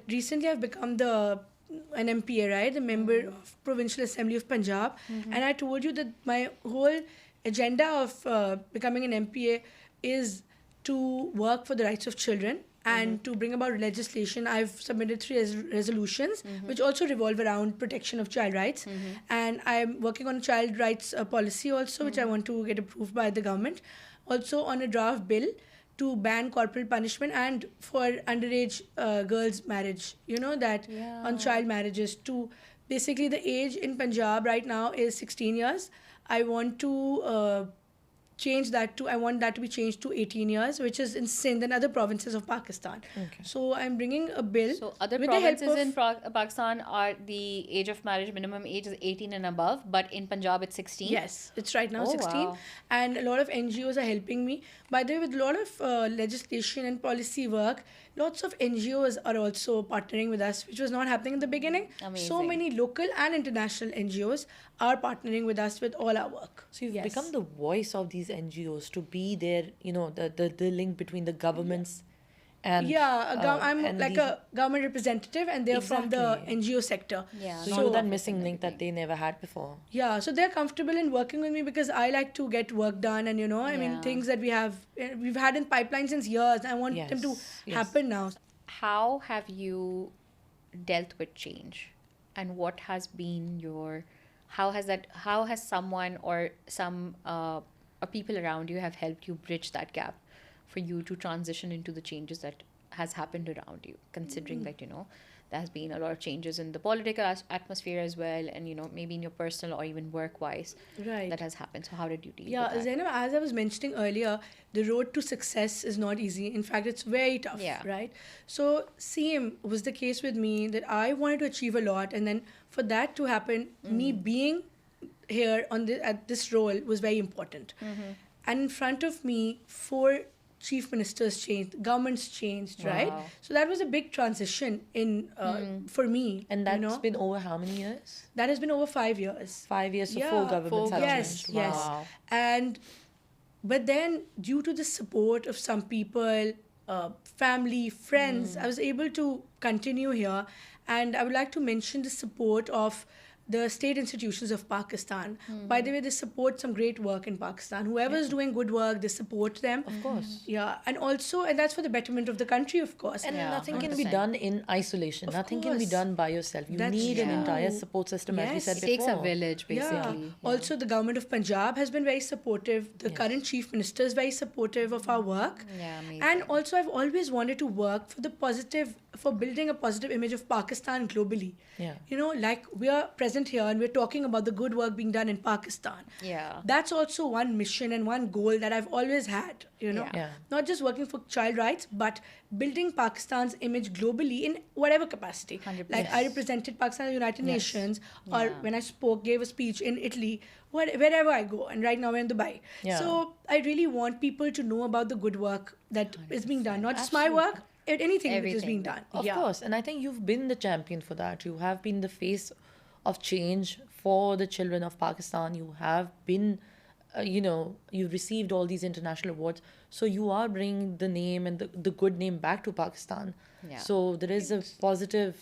recently I've become an MPA, right? The member of Provincial Assembly of Punjab. And I told you that my whole agenda of becoming an MPA is to work for the rights of children and to bring about legislation. I've submitted 3 resolutions which also revolve around protection of child rights. And I'm working on a child rights policy also, which I want to get approved by the government. Also on a draft bill to ban corporal punishment and for underage girls' marriage. You know, that on child marriages, to basically the age in Punjab right now is 16 years. I want to I want that to be changed to 18 years, which is in Sindh and other provinces of Pakistan. Okay. So I'm bringing a bill. So other with the help provinces in of- Pakistan are the age of marriage minimum age is 18 and above, but in Punjab it's 16. Yes, it's right now Oh, 16. wow. And a lot of NGOs are helping me. By the way, with a lot of legislation and policy work, lots of NGOs are also partnering with us, which was not happening in the beginning. So Amazing. many local and international NGOs are partnering with us with all our work. So you've Yes. become the voice of these NGOs to be there, the link between the governments and I'm and like these- a government representative, and they're from the Exactly. NGO sector. Yeah. So you're that missing link that they never had before. Yeah, so they're comfortable in working with me because I like to get work done, and I mean, Yeah. things that we've had in pipeline since years. I want them to Yes. happen now. How have you dealt with change, and what has been how has someone or some or people around you have helped you bridge that gap for you to transition into the changes that has happened around you, considering that there has been a lot of changes in the political atmosphere as well, and maybe in your personal or even work wise Right. that has happened. So how did you deal Yeah, with that? Zainab, as I was mentioning earlier, the road to success is not easy. In fact, it's very tough, Yeah. right? So, same was the case with me, that I wanted to achieve a lot, and then for that to happen, me being here at this role was very important. And in front of me, 4 chief ministers changed, governments changed, right? Wow. So that was a big transition for me. And that's been over how many years? that has been over 5 years. 5 years, so Yeah, 4 governments have yes, changed. yes. Wow. And but then due to the support of some people, family, friends, I was able to continue here. And I would like to mention the support of the state institutions of Pakistan. By the way, they support some great work in Pakistan. Whoever is doing good work, they support them. Of course. Yeah, and that's for the betterment of the country, of course. And Yeah, nothing can be 100%. done in isolation. Of Nothing can be course. done by yourself. You That's need an true. entire support system, as we Yes. said It before. takes a village, basically. Yeah. Yeah. Also, the government of Punjab has been very supportive. The Yes. current chief minister is very supportive of our work. Yeah, amazing. And also, I've always wanted to work for building a positive image of Pakistan globally. Yeah. Like we are present here and we're talking about the good work being done in Pakistan. Yeah. That's also one mission and one goal that I've always had, Yeah. Not just working for child rights, but building Pakistan's image globally in whatever capacity. 100%. Like I represented Pakistan at the United Yes. Nations, or Yeah. when I gave a speech in Italy, wherever I go, and right now we're in Dubai. Yeah. So I really want people to know about the good work that is being done, not just my work, anything that is being Everything. done. Of Yeah. course. And I think you've been the champion for that. You have been the face of change for the children of Pakistan. You have been, you've received all these international awards. So you are bringing the name and the good name back to Pakistan. Yeah. So there is a positive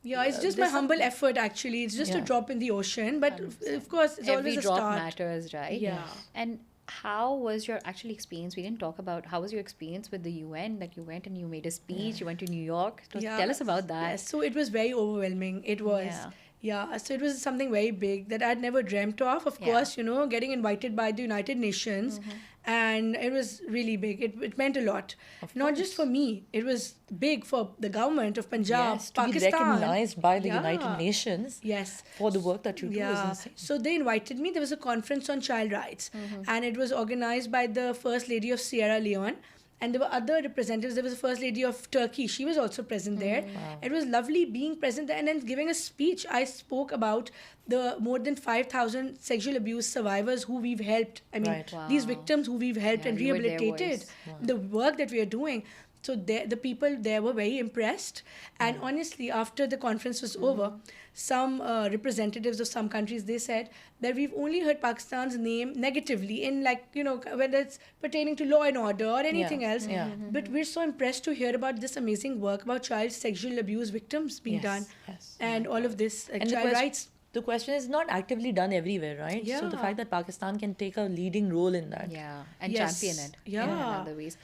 Yeah, it's just my humble effort actually. It's just a drop in the ocean, but of course, it's Every always a drop start. matters, right? Yeah. And how was your actual experience? We didn't talk about how was your experience with the UN, that you went and you made a speech, you went to New York. Tell us about that. Yes, so it was very overwhelming. It was. Yeah. Yeah, so it was something very big that I'd never dreamt of. Of course, getting invited by the United Nations, and it was really big. It meant a lot. Not just for me, it was big for the government of Punjab, Yes, to be Pakistan. recognized by the Yeah. United Nations Yes. for the work that you do is insane. So they invited me. There was a conference on child rights, and it was organized by the First Lady of Sierra Leone. And there were other representatives. There was the First Lady of Turkey. She was also present there. Wow. It was lovely being present there. And then giving a speech, I spoke about the more than 5,000 sexual abuse survivors who we've helped. I mean, Right. these Wow. victims who we've helped Yeah, and you were their rehabilitated. voice. The work that we are doing. So the people there were very impressed. And honestly, after the conference was over, some representatives of some countries, they said that we've only heard Pakistan's name negatively in whether it's pertaining to law and order or anything else. Yeah. But we're so impressed to hear about this amazing work about child sexual abuse victims being Yes, done. yes. And all of this, like And the child quest- rights. The question is not actively done everywhere, right? So the Yeah. fact that Pakistan can take a leading role in that. Yeah, and Yes. champion it Yeah. in other ways.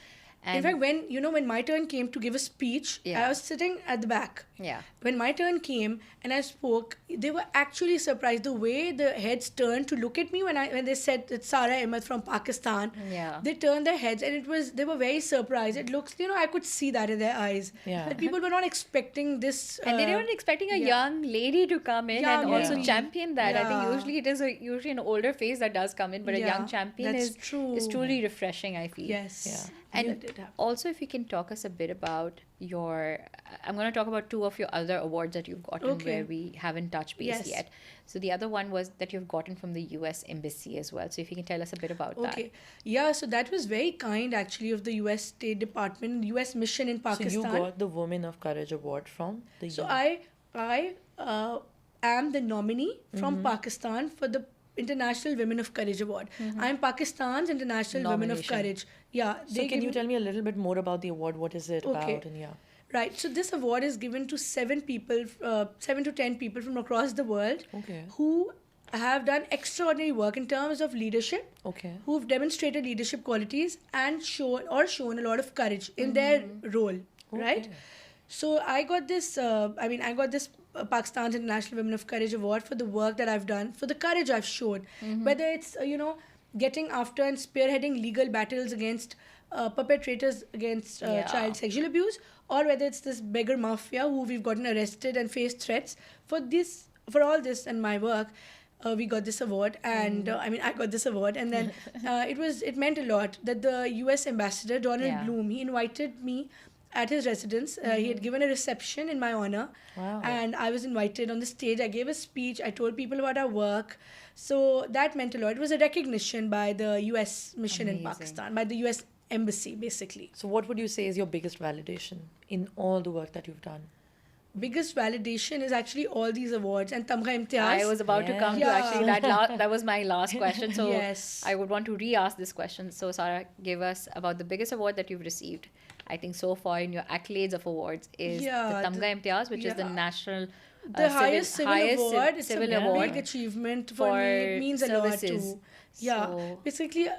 In fact, when my turn came to give a speech, Yeah. I was sitting at the back. yeah. When my turn came and I spoke, they were actually surprised the way the heads turned to look at me when they said it's Sara Ahmed from Pakistan. Yeah. They turned their heads and they were very surprised. It looks, I could see that in their eyes. Yeah. That people were not expecting this. And they weren't expecting a young lady to come in and Young also lady. champion that. I think Yeah. usually it is usually an older face that does come in, but a Yeah, young champion that's is true. truly refreshing, I feel. Yes. Yeah. And That did happen. also, if you can talk us a bit about I'm going to talk about two of your other awards that you've gotten Okay. where we haven't touched base Yes. yet. So the other one was that you've gotten from the US Embassy as well. So if you can tell us a bit about that. Okay. Yeah, so that was very kind actually of the US State Department, US mission in Pakistan. So you got the Women of Courage Award from the So UN. I am the nominee from Pakistan for the International Women of Courage Award. I'm Pakistan's International Women of Nomination. Courage. Yeah. So can you tell me a little bit more about the award? What is it Okay. about? And yeah. Right. So this award is given to 7 to 10 people from across the world Okay. who have done extraordinary work in terms of leadership, Okay. who've demonstrated leadership qualities and shown a lot of courage in their role. Right. Okay. So I got this. I got this Pakistan's International Women of Courage Award for the work that I've done, for the courage I've shown. Whether it's getting after and spearheading legal battles against perpetrators against Yeah. child sexual abuse, or whether it's this beggar mafia who we've gotten arrested and faced threats for all this and my work. We got this award, and I got this award, and then it meant a lot that the U.S. ambassador Donald Yeah. Bloom, he invited me at his residence. He had given a reception in my honor, Wow. and I was invited on the stage. I gave a speech. I told people about our work, so that meant a lot. It was a recognition by the U.S. mission in Amazing. Pakistan, by the U.S. embassy, basically. So what would you say is your biggest validation in all the work that you've done? Biggest validation is actually all these awards and Tamgha Imtiaz. I was about to come to Yeah. actually that was my last question. So Yes. I would want to re-ask this question. So Sara, give us about the biggest award that you've received. I think so far in your accolades of awards is Yeah, the Tamgha Imtiaz, which is the yeah. national The highest civil award. It's civil a award big achievement for me. It means a services. lot too. Yeah. So- Basically,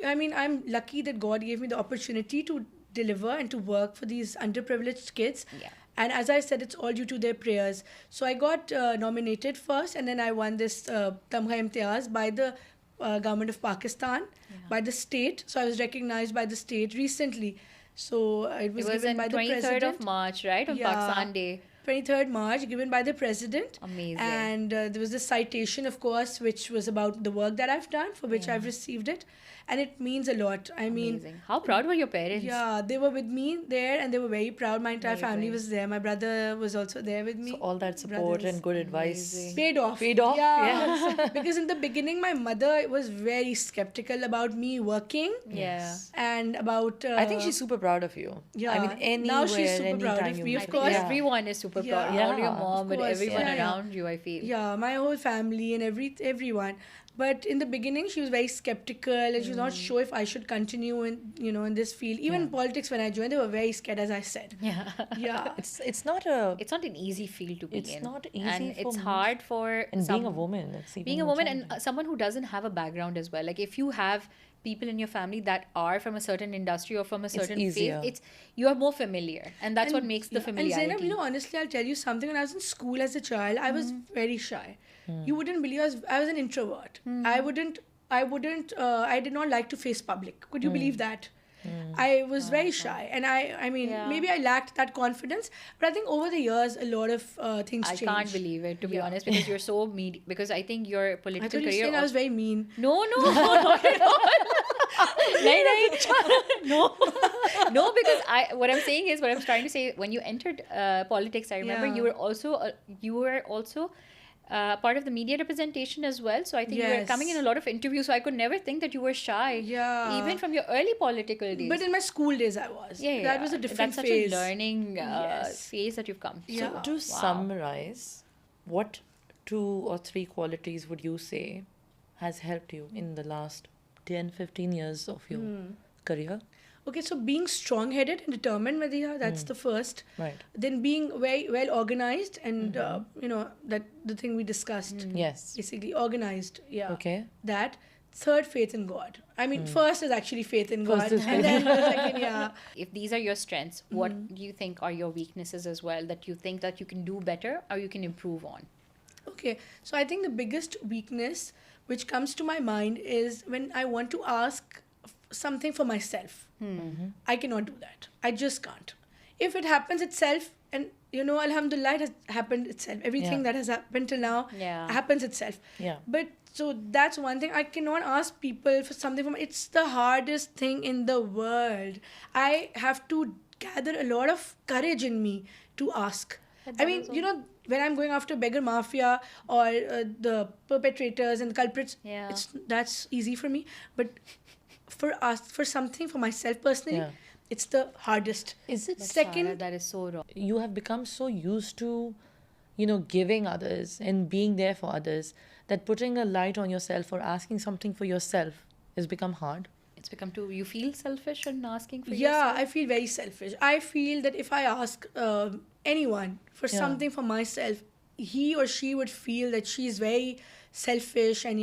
I'm lucky that God gave me the opportunity to deliver and to work for these underprivileged kids. Yeah. And as I said, it's all due to their prayers. So I got nominated first, and then I won this Tamgha Imtiaz by the government of Pakistan, by the state. So I was recognized by the state recently. So it was It was given on by the 23rd president. of March, right? On Yeah. Pakistan Day. 23rd March, given by the president. Amazing. And there was a citation, of course, which was about the work that I've done, for which Yeah. I've received it. And it means a lot. I mean, Amazing. How proud were your parents? yeah, they were with me there and they were very proud. My entire family Amazing. was there. My brother was also there with me. So all that support Brothers. and good advice. Amazing. Paid off. Paid off, Yeah. Because in the beginning, my mother was very skeptical about me working Yeah. and about. I think she's super proud of you. Yeah. I mean, anywhere, Now she's super proud anytime of you me, meet of her. course. Yeah. Everyone is super super Yeah. proud. Not your Yeah, mom, of but course. everyone Yeah, yeah. around you, I feel. Yeah, my whole family and everyone. But in the beginning, she was very skeptical, and she was not sure if I should continue in this field. Even in politics, when I joined, they were very scared, as I said. Yeah. Yeah. It's not a It's not an easy field to be It's in. not easy and for it's most- hard for and being a some- woman, it's even being a more woman and challenging. someone who doesn't have a background as well. Like if you have people in your family that are from a certain industry or from a certain easier. field, you are more familiar, and that's what And- makes the yeah. familiarity. And Zainab, honestly, I'll tell you something. When I was in school as a child, I was very shy. You wouldn't believe I was an introvert. I did not like to face public. Could you believe that? I was very shy, and I mean, Yeah. maybe I lacked that confidence. But I think over the years, a lot of things I changed. can't believe it, to be Yeah. honest, because you're so because I think your I political thought you were career saying I was very mean. no, not at all. No, no, because what I'm saying is, what I'm trying to say, when you entered politics, I remember Yeah. you were also part of the media representation as well. So I think you were coming in a Yes. lot of interviews. So I could never think that you were shy. Yeah. Even from your early political days. But in my school days, I was. yeah, That was a different that's phase. such a learning Yes. phase that you've come. Yeah. So, To wow. summarize, what 2 or 3 qualities would you say has helped you in the last 10, 15 years of your career? Okay, so being strong-headed and determined, Madhya, that's the first. Right. Then being very well organized and, that the thing we discussed. Yes. Basically organized, yeah. Okay. That. Third, faith in God. I mean, first is actually faith in God. First is And then the second, yeah. If these are your strengths, what do you think are your weaknesses as well, that you think that you can do better or you can improve on? Okay, so I think the biggest weakness which comes to my mind is when I want to ask something for myself. I cannot do that. I just can't. If it happens itself, and Alhamdulillah, it has happened itself. Everything Yeah. that has happened till now Yeah. happens itself. Yeah. But so that's one thing. I cannot ask people for something from. It's the hardest thing in the world. I have to gather a lot of courage in me to ask. I mean, when I'm going after beggar mafia or the perpetrators and the culprits, Yeah. that's easy for me. But for something for myself personally, Yeah. it's the hardest. Is it Second, Sara, that is so wrong. you have become so used to, giving others and being there for others that putting a light on yourself or asking something for yourself has become hard? It's become too. You feel selfish in asking for yeah, yourself? I feel very selfish. I feel that if I ask anyone for Yeah. something for myself, he or she would feel that she's very selfish and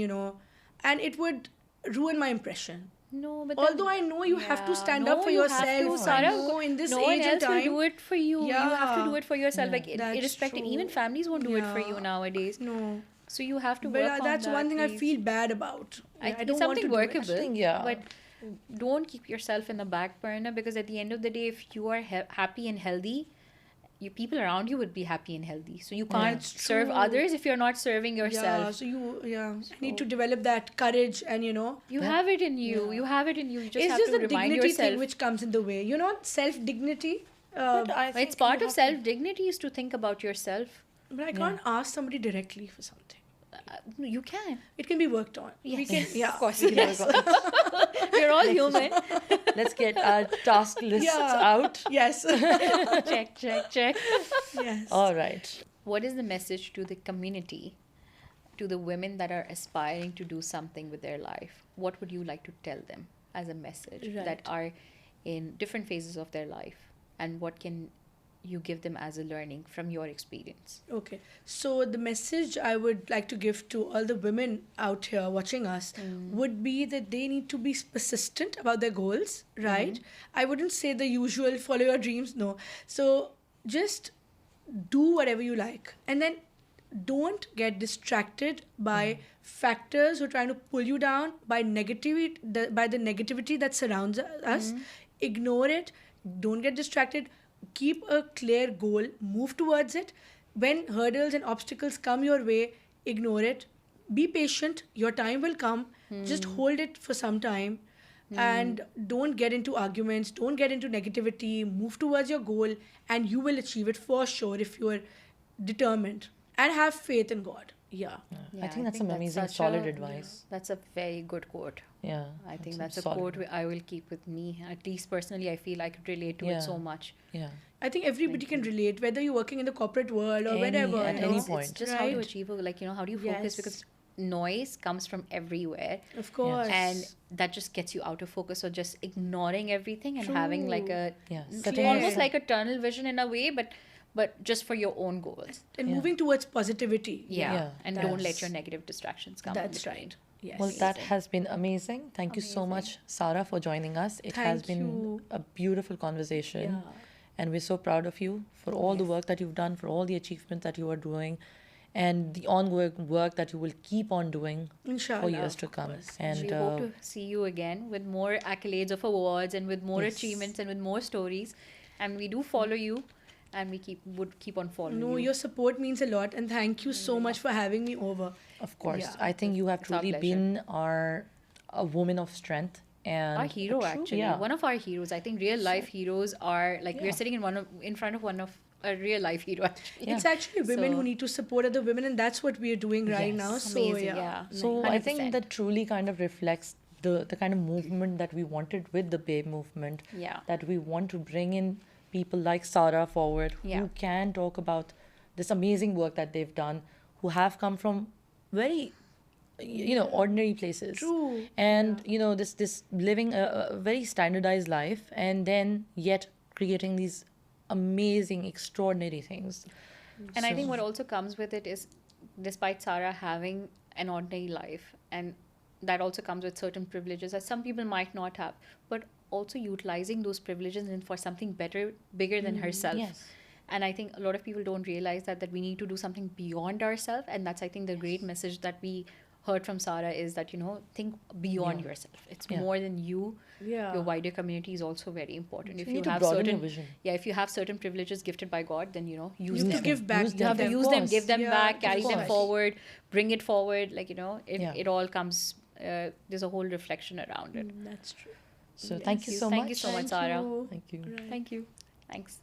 it would ruin my impression. No, but Although I know you have to stand up for you have yourself. to, Sara. I know in this no one age and else will time. do it for you. You have to Yeah. do it for yourself. Like That's irrespective, even true. families won't do it for you Yeah. nowadays. No. So you have to But work on that's that, one thing I please. feel bad about. I think don't it's want something to do it. workable. Yeah. But don't keep yourself in the back burner, because at the end of the day, if you are happy and healthy, people around you would be happy and healthy. So you can't It's serve true. others if you're not serving yourself. Yeah, so I need to develop that courage and You have it in you. You have it in you. You just it's have just to the remind dignity yourself. thing which comes in the way. Self-dignity. But I think It's part you of have to- self-dignity is to think about yourself. But I can't ask somebody directly for something. You can. It can be worked on. Yes. We can, yeah. Of course. Yes. We're all human. Let's get our task lists Yeah. out. Yes. Check, check, check. Yes. All right. What is the message to the community, to the women that are aspiring to do something with their life? What would you like to tell them as a message that Right. are in different phases of their life? And what can you give them as a learning from your experience? Okay. So the message I would like to give to all the women out here watching us would be that they need to be persistent about their goals, right? I wouldn't say the usual follow your dreams, no. So just do whatever you like, and then don't get distracted by factors who are trying to pull you down by by the negativity that surrounds us. Ignore it. Don't get distracted. Keep a clear goal. Move towards it. When hurdles and obstacles come your way, ignore it. Be patient. Your time will come. Just hold it for some time. And don't get into arguments. Don't get into negativity. Move towards your goal, and you will achieve it for sure if you are determined. And have faith in God. Yeah. Yeah, I think that's some that's amazing, such solid a- advice. That's a very good quote. Yeah. I think some that's a solid quote advice. I will keep with me. At least personally, I feel I could relate to it so Yeah. much. Yeah. I think everybody can relate, whether you're working in the corporate world or wherever. At you any know. point. It's just how to Right? achieve, how do you focus? Because noise comes from everywhere. Of course. And that just gets you out of focus, or just ignoring everything and having like True. a Yeah. Clear. almost like a tunnel vision in a way, but just for your own goals. And Yeah. moving towards positivity. Yeah, And don't let that's- your negative distractions come in That's between. right. Yes. Well, that has been amazing. Thank you so much, Sara, for joining us. It has Thank been you. a beautiful conversation. Yeah. And we're so proud of you for all the work that you've done, for all the achievements that you are doing, and the ongoing work that you will keep on doing Inshallah. for years to of come. course. And We hope to see you again with more accolades of awards and with more Yes. achievements and with more stories. And we do follow you, and we would keep on following No, you. your support means a lot, and thank you so much for having me over. of course, Yeah. I think you have It's our truly pleasure. been a woman of strength and Our hero, a true- actually, yeah. one of our heroes. I think real life heroes are like we're sitting in front of one of a real life hero. Actually. Yeah. It's actually women So- who need to support other women, and that's what we are doing right Yes. now. So Amazing, yeah. yeah. So I think 100%. that truly kind of reflects the kind of movement that we wanted with the Babe movement. Yeah. That we want to bring in people like Sara forward Yeah. who can talk about this amazing work that they've done, who have come from very ordinary places. True. And this living a very standardized life, and then yet creating these amazing, extraordinary things. And I think what also comes with it is, despite Sara having an ordinary life, and that also comes with certain privileges that some people might not have, but also utilizing those privileges and for something better, bigger than herself. Yes. And I think a lot of people don't realize that we need to do something beyond ourselves. And that's, I think, the great message that we heard from Sara is that, think beyond Yeah. yourself. It's Yeah. more than you. Yeah. Your wider community is also very important. If you you need to have broaden your certain vision. if you have certain privileges gifted by God, then use You them. have to give back. Use You have to them. use Of them, course. give them Yeah, back, of carry them course. forward, bring it forward. Yeah. It all comes. There's a whole reflection around it. That's true. So thank you so Thank much. you so much, Thank Sara. you. Thank you. Right. Thank you. Thanks.